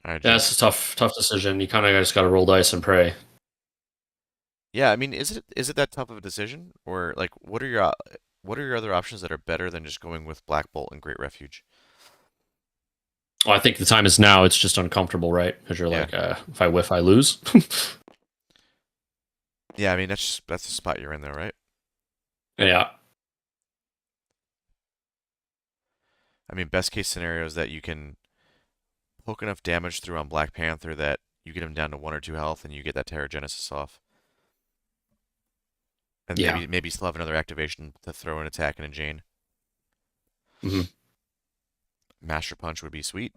All right, yeah, Jin. it's a tough decision. You kind of just got to roll dice and pray. Yeah, I mean, is it that tough of a decision, or like what are your other options that are better than just going with Black Bolt and Great Refuge? Well, I think the time is now. It's just uncomfortable, right? Because you're Yeah, like, if I whiff, I lose. yeah. I mean, that's the spot you're in there, right? Yeah. I mean, best case scenario is that you can poke enough damage through on Black Panther that you get him down to 1 or 2 health, and you get that Terragenesis off, and Yeah. maybe still have another activation to throw an attack in a Jane. Hmm. Master Punch would be sweet.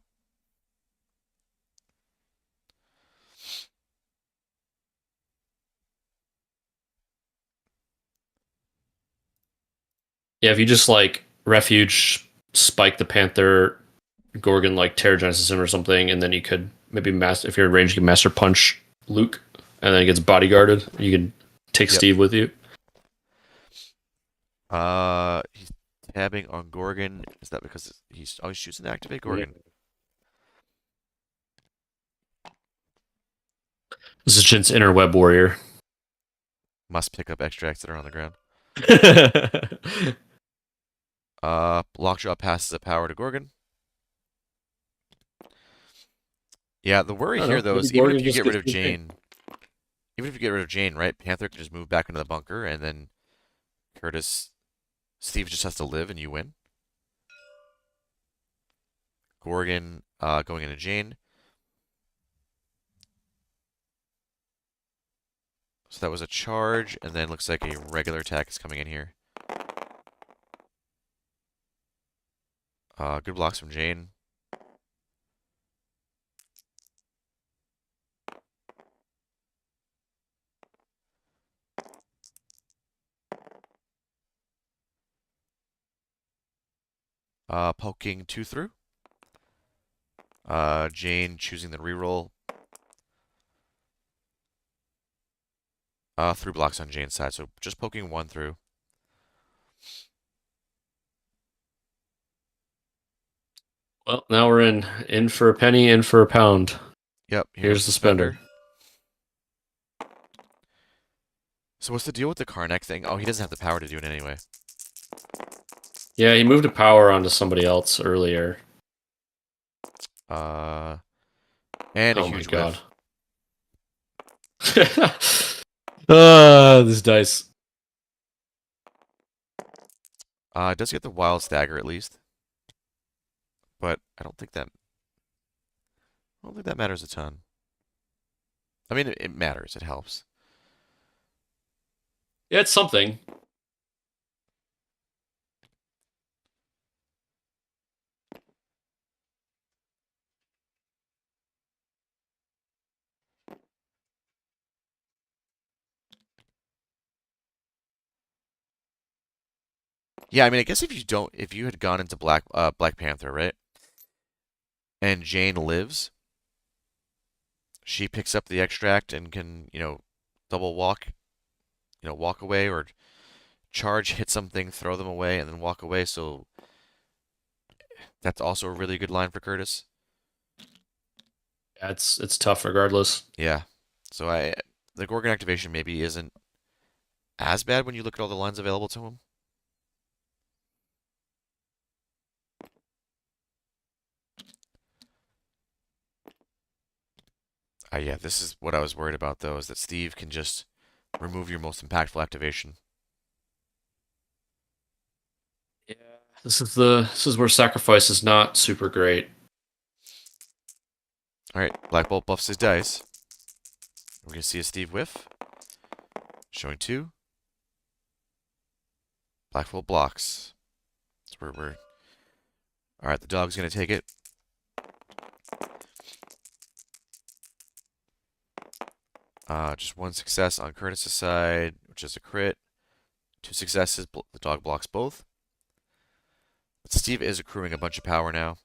Yeah. If you just like refuge, spike the Panther, Gorgon like Terragenesis him or something, and then you could maybe master if you're in range, you can Master Punch Luke, and then he gets bodyguarded. You can take Yep. Steve with you. He's tabbing on Gorgon. Is that because he's always choosing to activate Gorgon? This is Jin's inner web warrior. Must pick up extracts that are on the ground. Lockjaw passes a power to Gorgon. Yeah, the worry I don't here know. though Maybe is even if Gorgon you just get rid gets of the thing. Jane, right? Panther can just move back into the bunker, and then Steve just has to live, and you win. Gorgon going into Jane. So that was a charge, and then looks like a regular attack is coming in here. Good blocks from Jane. Poking 2 through. Jane choosing the reroll. Through blocks on Jane's side, so just poking 1 through. Well, now we're in for a penny, in for a pound. Yep, Here's here's the the spender. spender. So what's the deal with the Karnak thing? Oh, he doesn't have the power to do it anyway. Yeah, he moved a power onto somebody else earlier. Uh, and a Oh my huge god. whiff. This dice. It does get the wild stagger at least, but I don't think that matters a ton. I mean, it matters. It helps. Yeah, it's something. Yeah, I mean, I guess if you had gone into Black Panther, right, and Jane lives, she picks up the extract and can, double walk, walk away or charge, hit something, throw them away, and then walk away. So that's also a really good line for Kurtis. Yeah, it's tough regardless. Yeah. So the Gorgon activation maybe isn't as bad when you look at all the lines available to him. Yeah, this is what I was worried about though, is that Steve can just remove your most impactful activation. Yeah. This is where sacrifice is not super great. All right, Black Bolt buffs his dice. We're gonna see a Steve whiff, showing 2. Black Bolt blocks. That's where we're. All right, the dog's gonna take it. Just 1 success on Kurtis' side, which is a crit. 2 successes, the dog blocks both. But Steve is accruing a bunch of power now.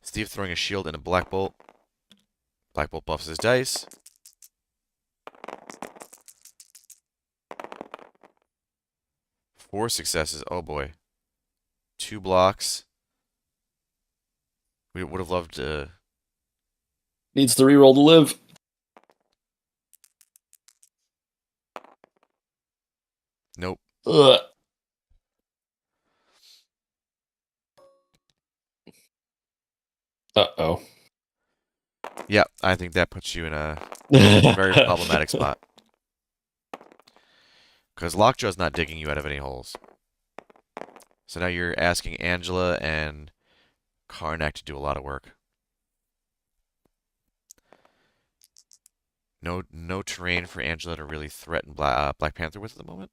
Steve throwing a shield and a Black Bolt. Black Bolt buffs his dice. 4 successes, oh boy. 2 blocks. We would have loved to. Needs the reroll to live. Nope. Ugh. Uh-oh. Yeah, I think that puts you in a very problematic spot. Because Lockjaw's not digging you out of any holes. So now you're asking Angela and Karnak to do a lot of work. No terrain for Angela to really threaten Black Panther with at the moment.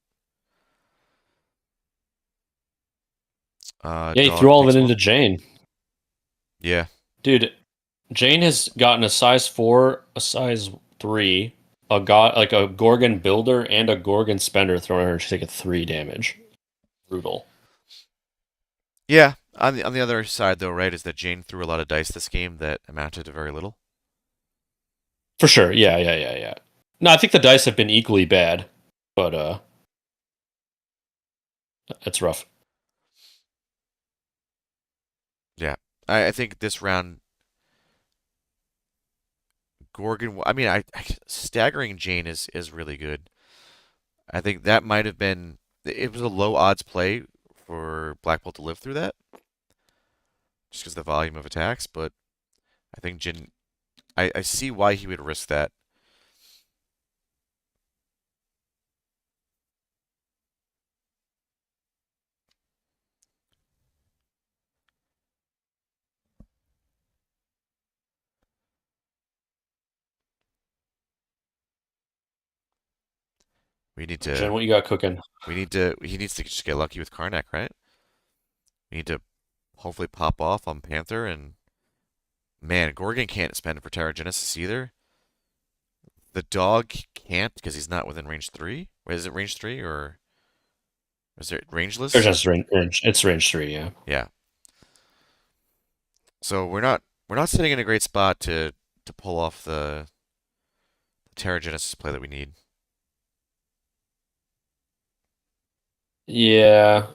Yeah, he threw Dog all of takes it him into off. Jane. Yeah. Dude, Jane has gotten a size 4, a size 3, a god like a Gorgon builder and a Gorgon spender thrown at her, and she's taking 3 damage. Brutal. Yeah. On the other side, though, right, is that Jane threw a lot of dice this game that amounted to very little. For sure. Yeah. No, I think the dice have been equally bad, but it's rough. Yeah. I think this round, Gorgon. I mean, staggering Jane is really good. I think that might have been. It was a low odds play for Black Bolt to live through that, just because of the volume of attacks. But I think Jin. I see why he would risk that. We need Jen, to. what you got cooking? We need to. He needs to just get lucky with Karnak, right? We need to hopefully pop off on Panther and man, Gorgon can't spend for Terragenesis either. The dog can't because he's not within range 3. Wait, is it range 3 or is it There's rangeless? just range. It's range 3. Yeah. Yeah. So we're not sitting in a great spot to pull off the Terragenesis play that we need. Yeah.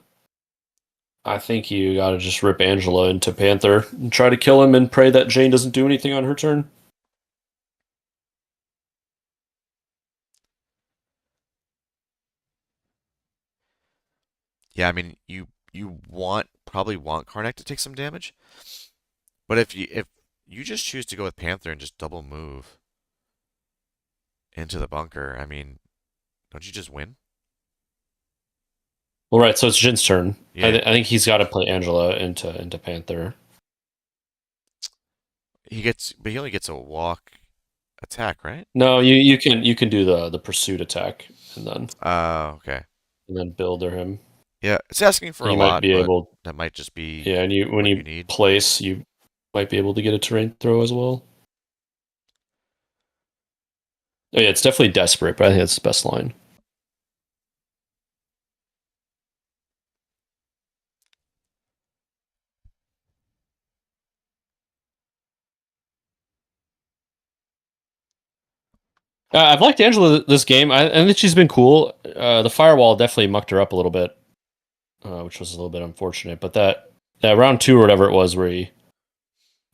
I think you got to just rip Angela into Panther and try to kill him and pray that Jane doesn't do anything on her turn. Yeah, I mean you probably want Karnak to take some damage, but if you just choose to go with Panther and just double move into the bunker, I mean, don't you just win? Well, right. So it's Jin's turn. Yeah. I think he's got to play Angela into Panther. But he only gets a walk attack, right? No, you can do the pursuit attack Okay. and then builder him. Yeah, it's asking for And a you might lot, be but able, that might just be yeah. And you when what you you need. place, you might be able to get a terrain throw as well. Oh yeah, it's definitely desperate, but I think that's the best line. I've liked Angela this game. I think she's been cool. The firewall definitely mucked her up a little bit, which was a little bit unfortunate. But that round 2 or whatever it was, where he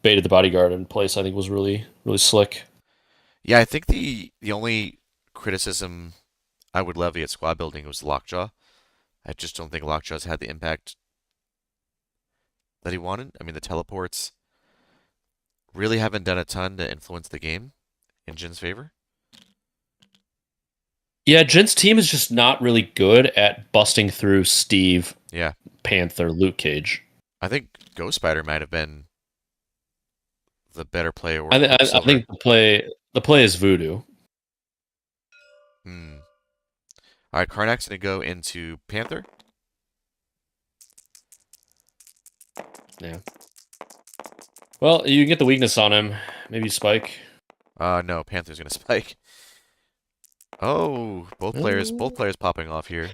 baited the bodyguard in place, I think was really slick. Yeah, I think the only criticism I would levy at squad building was Lockjaw. I just don't think Lockjaw's had the impact that he wanted. I mean, the teleports really haven't done a ton to influence the game in Jin's favor. Yeah, Jin's team is just not really good at busting through Steve, Yeah, Panther, Luke Cage. I think Ghost Spider might have been the better play or I, th- I Quicksilver. think the play is Voodoo. Hmm. All right, Karnak's gonna go into Panther. Yeah. Well, you can get the weakness on him. Maybe Spike. No, Panther's gonna spike. Oh, both players popping off here.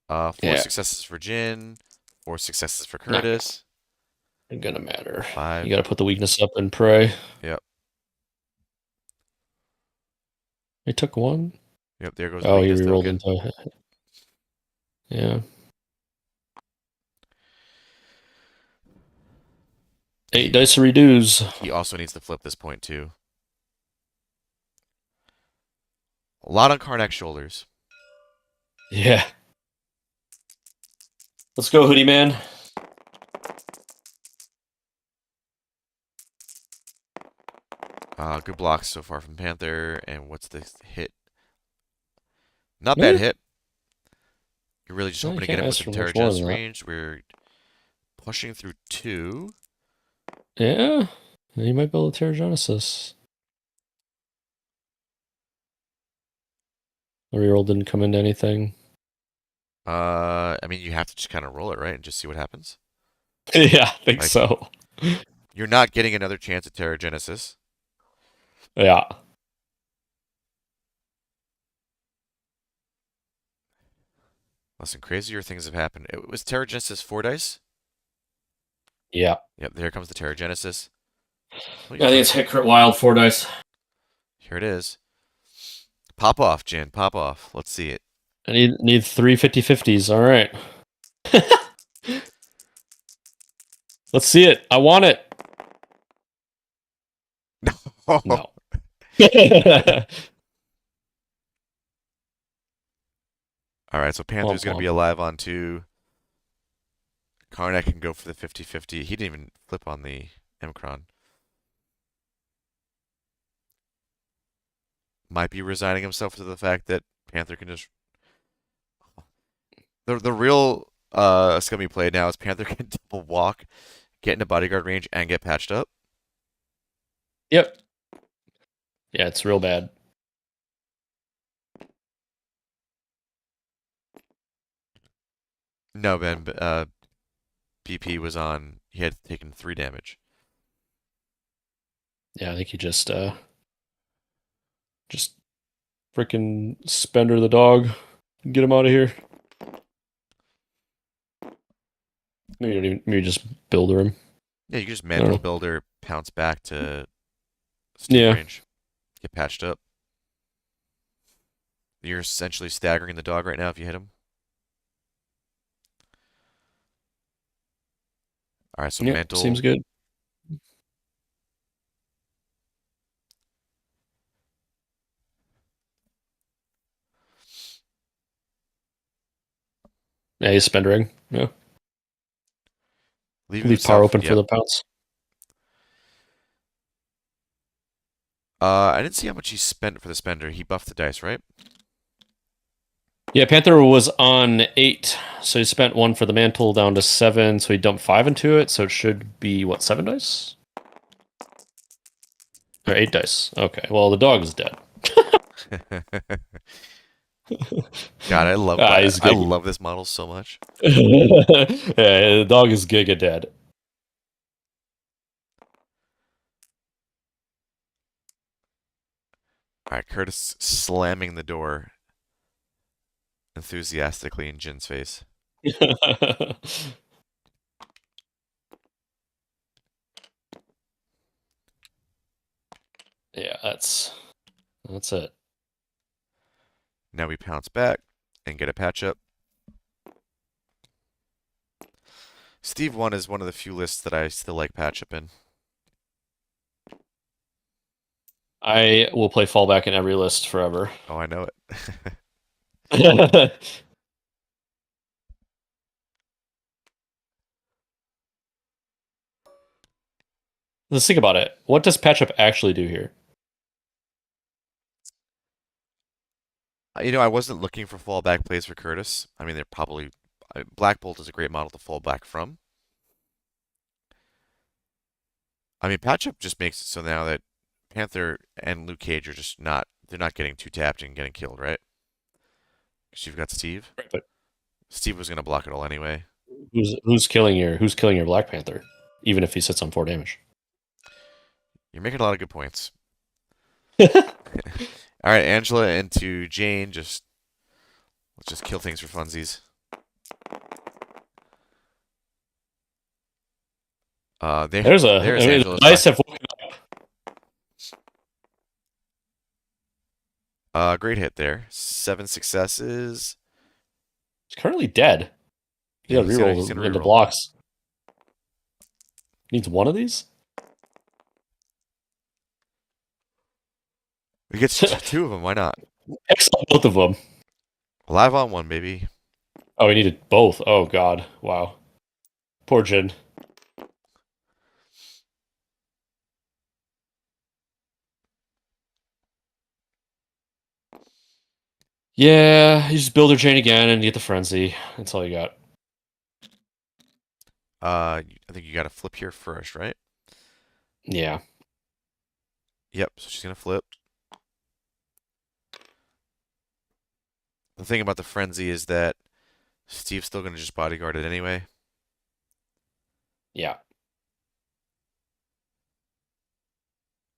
Four Yeah, successes for Jin, 4 successes for not Kurtis. gonna matter. You 5. got to put the weakness up and pray. Yep. He took 1. Yep, there goes the Oh, he weakness rerolled token. into. Yeah. 8 He dice to redos. he also needs to flip this point too. A lot on Karnak's shoulders. Yeah. Let's go, Hoodie Man. Good blocks so far from Panther. And what's this hit? Not bad Eh, hit. You're really just you hoping to get can't him ask within for much more Terrigen's than that. range. We're pushing through 2. Yeah. You might build a Terrigenesis. The reroll didn't come into anything. I mean, you have to just kind of roll it, right? And just see what happens. Yeah, I think Like, so. you're not getting another chance at Terrigenesis. Yeah. Listen, crazier things have happened. It was Terrigenesis 4 dice? Yeah. Yep, there comes the Terrigenesis. I think it's hit crit wild 4 dice. Here it is. Pop off, Jian. Pop off. Let's see it. I need 3 50/50s. All right. Let's see it. I want it. No. All right, so Panther's Womp going to be womp. alive on 2. Karnak can go for the 50/50. He didn't even flip on the Emkron. Might be resigning himself to the fact that Panther can just. The real scummy play now is Panther can double walk, get into bodyguard range, and get patched up. Yep. Yeah, it's real bad. No, Ben. BP was on. He had taken 3 damage. Yeah, I think he just freaking Spender the dog. Get him out of here. Maybe just builder him. Yeah, you can just I don't mantle know. builder, pounce back to Steve Yeah. range, get patched up. You're essentially staggering the dog right now if you hit him. All right, so Yep. mantle. Seems good. Yeah, he's spendering. Yeah. Leave Leave power himself. open for Yep. the pounce. I didn't see how much he spent for the spender. He buffed the dice, right? Yeah, Panther was on 8, so he spent 1 for the mantle down to 7, so he dumped 5 into it, so it should be, what, 7 dice? Or 8 dice. Okay, well, the dog is dead. God, I love He's I giga. love this model so much. Yeah, the dog is giga dead. All right, Kurtis slamming the door enthusiastically in Jin's face. Yeah, that's it. Now we pounce back and get a patch up. Steve 1 is one of the few lists that I still like patch up in. I will play fallback in every list forever. Oh, I know it. Let's think about it. What does patch up actually do here? I wasn't looking for fallback plays for Kurtis. I mean, they're probably Black Bolt is a great model to fall back from. I mean, patch up just makes it so now that Panther and Luke Cage are just not they're not getting too tapped and getting killed, right? Because you've got Steve. Right, but Steve was gonna block it all anyway. who's killing your Black Panther, even if he sits on 4 damage? You're making a lot of good points. All right, Angela into Jane. Let's just kill things for funsies. There's Angela's the dice have woken up. great hit there. 7 successes. He's currently dead. Yeah, Yeah, he's reroll gonna into reroll. blocks. Needs one of these? He gets 2 of them. Why not? Excellent, both of them. Live on one, baby. Oh, we needed both. Oh God, wow. Poor Jin. Yeah, you just build her chain again and get the frenzy. That's all you got. I think you got to flip here first, right? Yeah. Yep. So she's gonna flip. The thing about the frenzy is that Steve's still gonna just bodyguard it anyway. Yeah.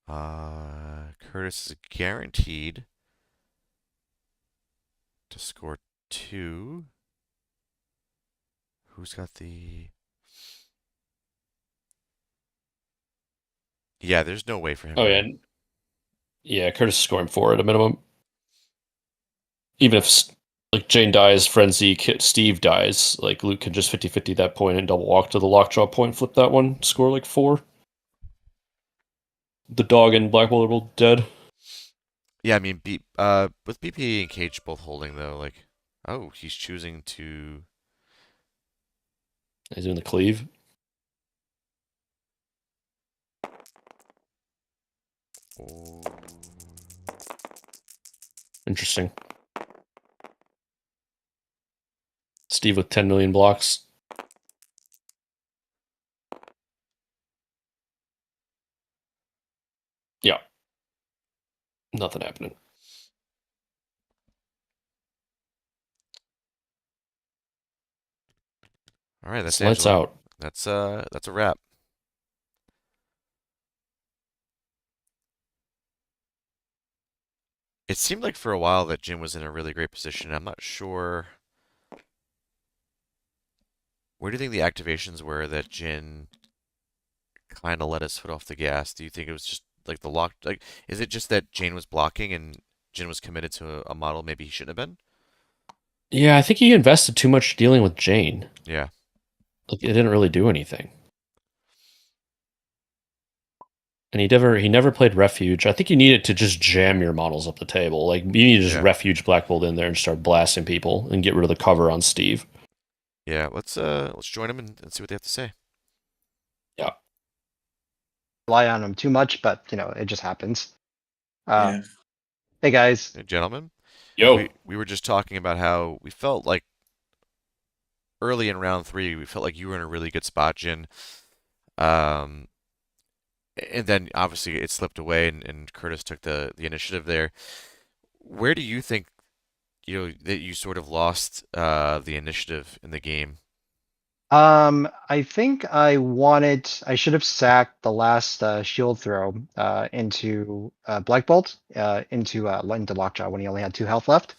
Kurtis is guaranteed to score 2. Who's got the? Yeah, there's no way for him Oh yeah. to. Yeah, Kurtis is scoring 4 at a minimum. Even if like Jane dies, Frenzy, Steve dies, like Luke can just 50-50 that point and double walk to the lockjaw point, flip that one, score like 4. The dog and Black Bolt are both dead. Yeah, I mean, with BP and Cage both holding though, like, oh, he's choosing to. He's doing the cleave. Oh. Interesting. Steve with 10 million blocks. Yeah. Nothing happening. All right, that's Lights Angela. out. That's a wrap. It seemed like for a while that Jin was in a really great position. I'm not sure. Where do you think the activations were that Jin kind of let us foot off the gas? Do you think it was just like the lock? Like, is it just that Jane was blocking and Jin was committed to a model maybe he shouldn't have been? Yeah, I think he invested too much dealing with Jane. Yeah. Like it didn't really do anything. And he never played refuge. I think you needed to just jam your models up the table. Like you need to just Yeah. refuge Black Bolt in there and start blasting people and get rid of the cover on Steve. Yeah. Let's join them and see what they have to say. Yeah. Rely on him too much, but it just happens. Yeah. Hey guys. Hey, gentlemen, Yo. we were just talking about how we felt like early in round 3, we felt like you were in a really good spot, Jin. Um, and then obviously it slipped away, and Kurtis took the initiative there. Where do you think that you sort of lost the initiative in the game? I think I should have sacked the last shield throw into Black Bolt into Lockjaw when he only had 2 health left.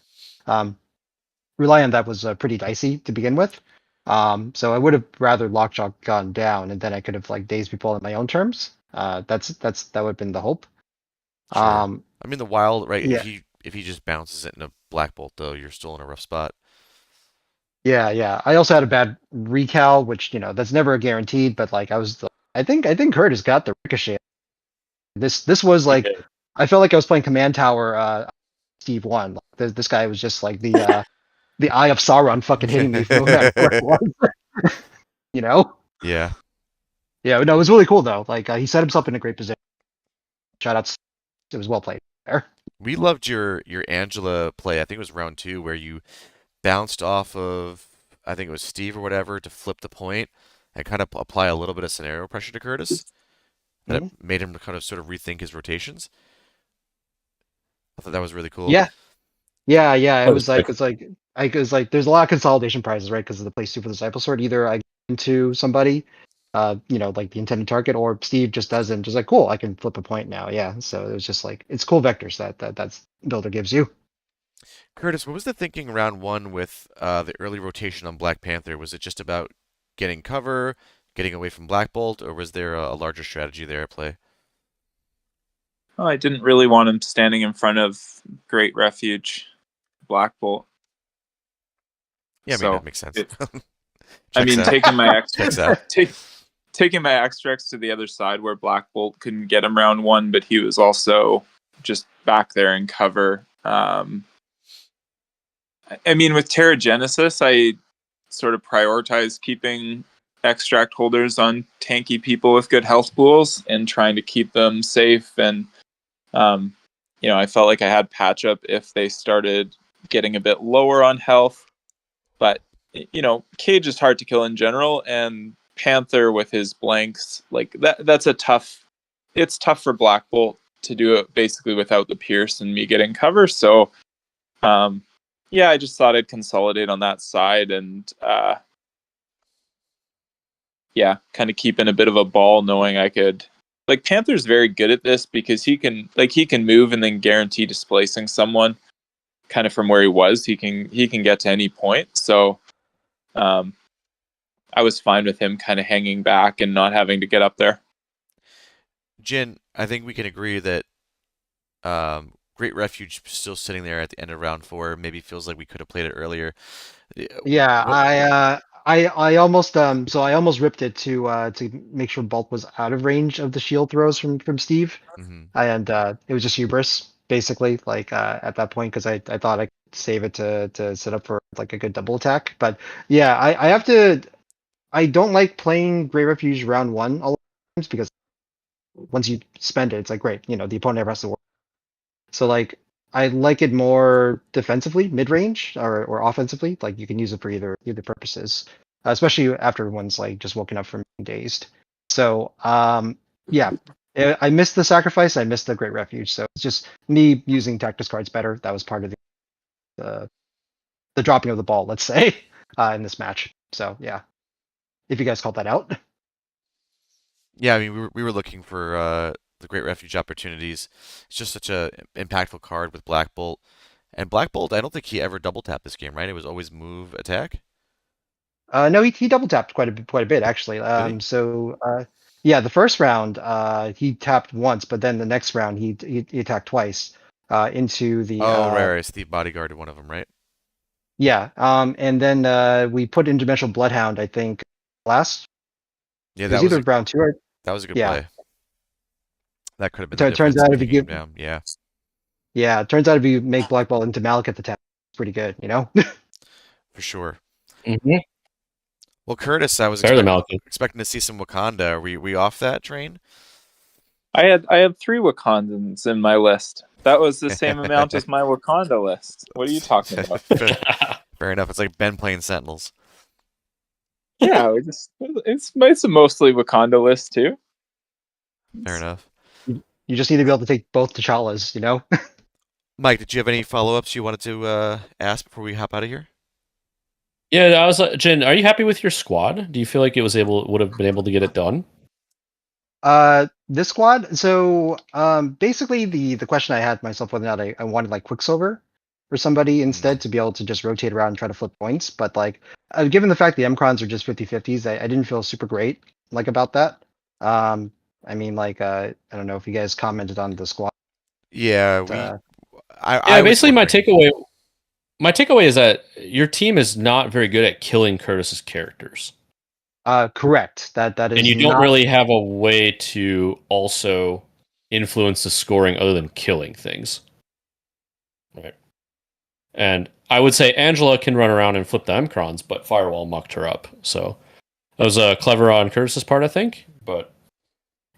Rely on that was pretty dicey to begin with. So I would have rather Lockjaw gone down, and then I could have like dazed people on my own terms. That would have been the hope. Sure. I mean the wild, right? Yeah. If he just bounces it in a Black Bolt though, you're still in a rough spot. Yeah. I also had a bad recal, which that's never guaranteed. But like I think Kurtis got the ricochet. This was like I felt like I was playing Command Tower. Steve won. Like, this guy was just like the Eye of Sauron, fucking hitting me from no matter where it was. Yeah. Yeah. No, it was really cool though. Like he set himself in a great position. Shout outs. It was well played there. We loved your Angela play. I think it was round 2 where you bounced off of, I think it was Steve or whatever, to flip the point and kind of apply a little bit of scenario pressure to Kurtis. That it made him kind of sort of rethink his rotations. I thought that was really cool. Yeah. It was like there's a lot of consolidation prizes, right? Because of the place 2 for the Disciple Sword. Either I get into somebody, like the intended target, or Steve just doesn't. Just like, cool, I can flip a point now. Yeah. So it was just like it's cool vectors that's builder gives you. Kurtis, what was the thinking round 1 with the early rotation on Black Panther? Was it just about getting cover, getting away from Black Bolt, or was there a larger strategy there at play? Well, I didn't really want him standing in front of Great Refuge, Black Bolt. Yeah, I mean, that makes sense. Taking my Checks out. taking my extracts to the other side where Black Bolt couldn't get him round 1, but he was also just back there in cover. I mean, with Terragenesis, I sort of prioritize keeping extract holders on tanky people with good health pools and trying to keep them safe. And, I felt like I had patch up if they started getting a bit lower on health. But, Cage is hard to kill in general. And Panther with his blanks, that's it's tough for Black Bolt to do it basically without the Pierce and me getting cover. So, I just thought I'd consolidate on that side and, kind of keep in a bit of a ball knowing I could. Like, Panther's very good at this because he can move and then guarantee displacing someone kind of from where he was. He can get to any point. So, I was fine with him kind of hanging back and not having to get up there. Jian, I think we can agree that Great Refuge still sitting there at the end of round 4. Maybe feels like we could have played it earlier. Yeah, I almost I almost ripped it to make sure Bolt was out of range of the shield throws from Steve, and it was just hubris basically. Like at that point, because I thought I could save it to set up for like a good double attack. But yeah, I have to. I don't like playing Great Refuge round 1 all the times because once you spend it, it's like great. The opponent never has to work. So like I like it more defensively, mid range, or offensively. Like you can use it for either purposes, especially after everyone's like just woken up from being dazed. So yeah, I missed the sacrifice. I missed the Great Refuge. So it's just me using tactics cards better. That was part of the dropping of the ball, let's say, in this match. So yeah, if you guys called that out. Yeah, I mean, we were looking for the Great Refuge opportunities. It's just such a impactful card with Black Bolt. And Black Bolt, I don't think he ever double tapped this game, right? It was always move attack. No, he double tapped quite a bit actually. Did he? So yeah, the first round he tapped once, but then the next round he attacked twice into the Oh, right. Steve bodyguarded one of them, right? yeah. And then we put Interdimensional Bloodhound, I think, last. Yeah, It was either round 2 or that was a good yeah. play. That could have been So the it turns difference out in if you taking him down. Yeah, it turns out if you make Black Ball into Malik at the tap, it's pretty good, for sure. Mm-hmm. Well, Kurtis, I was Better than Malcolm. expecting to see some Wakanda. Are we off that train? I had 3 Wakandans in my list. That was the same amount as my Wakanda list. What are you talking about? Fair enough. It's like Ben playing Sentinels. Yeah, it's a mostly Wakanda list too. Fair enough. You just need to be able to take both T'Challas, Mike, did you have any follow-ups you wanted to ask before we hop out of here? Yeah, I was like, Jen, are you happy with your squad? Do you feel like it would have been able to get it done? This squad. So basically the question I had myself whether or not I wanted like Quicksilver or somebody instead to be able to just rotate around and try to flip points. But like given the fact the Mcrons are just 50-50s, I didn't feel super great like about that. I mean like I don't know if you guys commented on the squad. Yeah, I basically my takeaway is that your team is not very good at killing Kurtis's characters. Correct. That is, and you don't really have a way to also influence the scoring other than killing things, right? And I would say Angela can run around and flip the Mcrons, but Firewall mucked her up. So that was clever on Kurtis's part, I think. But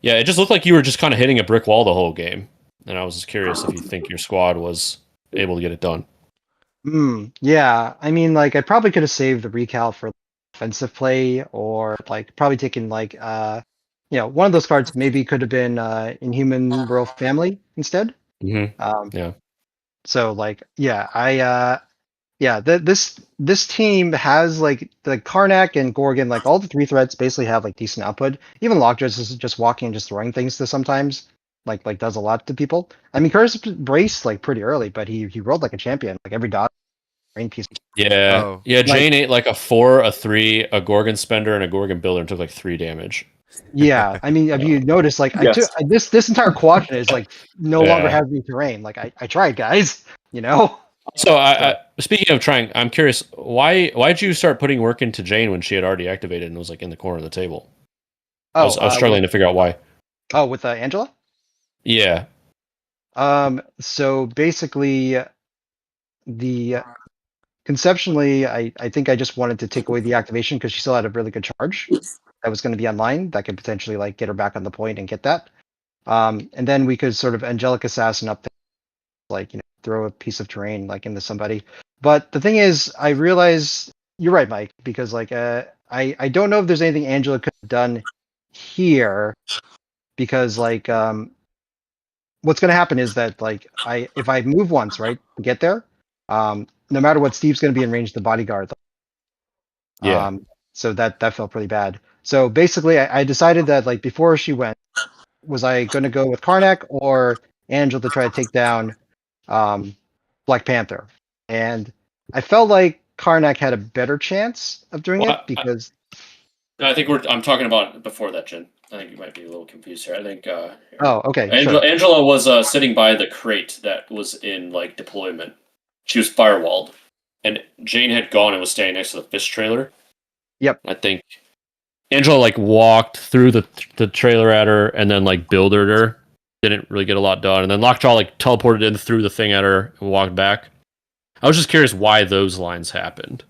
yeah, it just looked like you were just kind of hitting a brick wall the whole game. And I was just curious if you think your squad was able to get it done. Yeah, I mean, like I probably could have saved the recal for offensive play, or like probably taken like one of those cards maybe could have been Inhuman Royal Family instead. Yeah. So like this team has like the Karnak and Gorgon, like all the 3 threats basically have like decent output. Even Lockjaw is just walking and just throwing things to sometimes like does a lot to people. I mean, Curtis braced like pretty early, but he rolled like a champion, like every dot rain piece. Yeah. Oh. Yeah, Jane ate like a 4, a 3, a Gorgon Spender, and a Gorgon Builder and took like 3 damage. Yeah, I mean, have you noticed like Yes. this entire quadrant is like no longer having terrain. Like I tried, guys, So I speaking of trying, I'm curious, why'd you start putting work into Jane when she had already activated and was like in the corner of the table? I was struggling to figure out why. Oh, with Angela? Yeah. So basically, the conceptually, I think I just wanted to take away the activation because she still had a really good charge that was going to be online that could potentially like get her back on the point and get that. And then we could sort of angelic assassin up, like throw a piece of terrain like into somebody. But the thing is, I realize you're right, Mike, because like I don't know if there's anything Angela could have done here, because like what's going to happen is that like if I move once, right, to get there, no matter what, Steve's going to be in range of the bodyguard. Yeah. So that felt pretty bad. So basically, I decided that like before she went, was I going to go with Karnak or Angel to try to take down Black Panther? And I felt like Karnak had a better chance of doing Well, it because I think I'm talking about before that, Jen. I think you might be a little confused here. I think oh, okay, sure. Angela was sitting by the crate that was in like deployment. She was firewalled, and Jane had gone and was standing next to the fish trailer. Yep. I think Angela like walked through the trailer at her and then like buildered her. Didn't really get a lot done, and then Lockjaw like teleported in through the thing at her and walked back. I was just curious why those lines happened.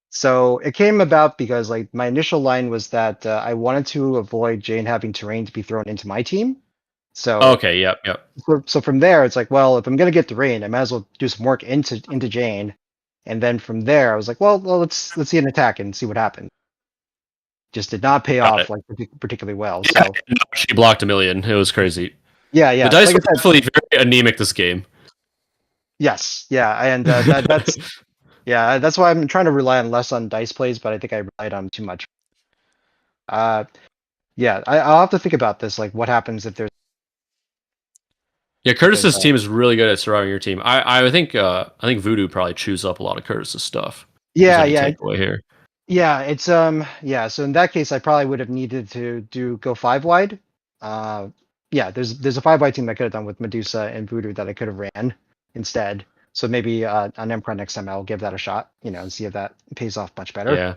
So it came about because like my initial line was that I wanted to avoid Jane having terrain to be thrown into my team. So Okay, yep. so from there, it's like, well, if I'm gonna get terrain, I might as well do some work into Jane, and then from there, I was like, well, let's see an attack and see what happens. Just did not pay Got off it. like particularly well. Yeah, So no, she blocked a million. It was crazy. yeah. The dice Like were I said, definitely very anemic this game. yes, yeah, and that's yeah, that's why I'm trying to rely on less on dice plays, but I think I relied on too much. Yeah, I'll have to think about this. Like, what happens if there's Yeah, Curtis's Because, team is really good at surviving your team. I think Voodoo probably chews up a lot of Curtis's stuff. yeah, There's any yeah, takeaway here. yeah. It's yeah. So in that case, I probably would have needed to go 5 wide. Yeah, there's a 5 wide team I could have done with Medusa and Voodoo that I could have ran instead. So maybe on Emperor next time I'll give that a shot, and see if that pays off much better. Yeah,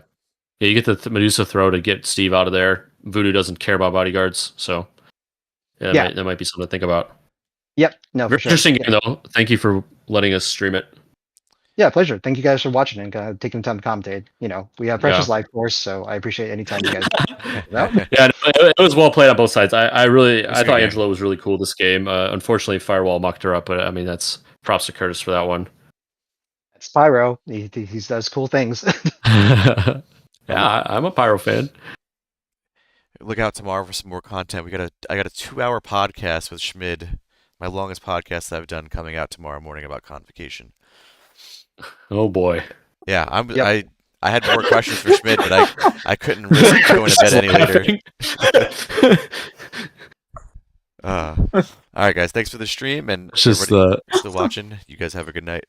you get the Medusa throw to get Steve out of there. Voodoo doesn't care about bodyguards, so yeah, that might be something to think about. Yep. No, Very for sure. interesting game though. Thank you for letting us stream it. Yeah, pleasure. Thank you guys for watching and taking the time to commentate. We have precious life force, so I appreciate any time you guys. Yeah, it was well played on both sides. I thought game. Angela was really cool this game. Unfortunately, Firewall mucked her up, but I mean that's props to Curtis for that one. It's Pyro. He does cool things. Yeah, I'm a Pyro fan. Look out tomorrow for some more content. I got a 2-hour podcast with Schmid, my longest podcast that I've done, coming out tomorrow morning about Convocation. Oh boy. Yeah, Yep. I had more questions for Schmid, but I couldn't risk going to bed any later. All right, guys. Thanks for the stream, and It's just everybody still watching. You guys have a good night.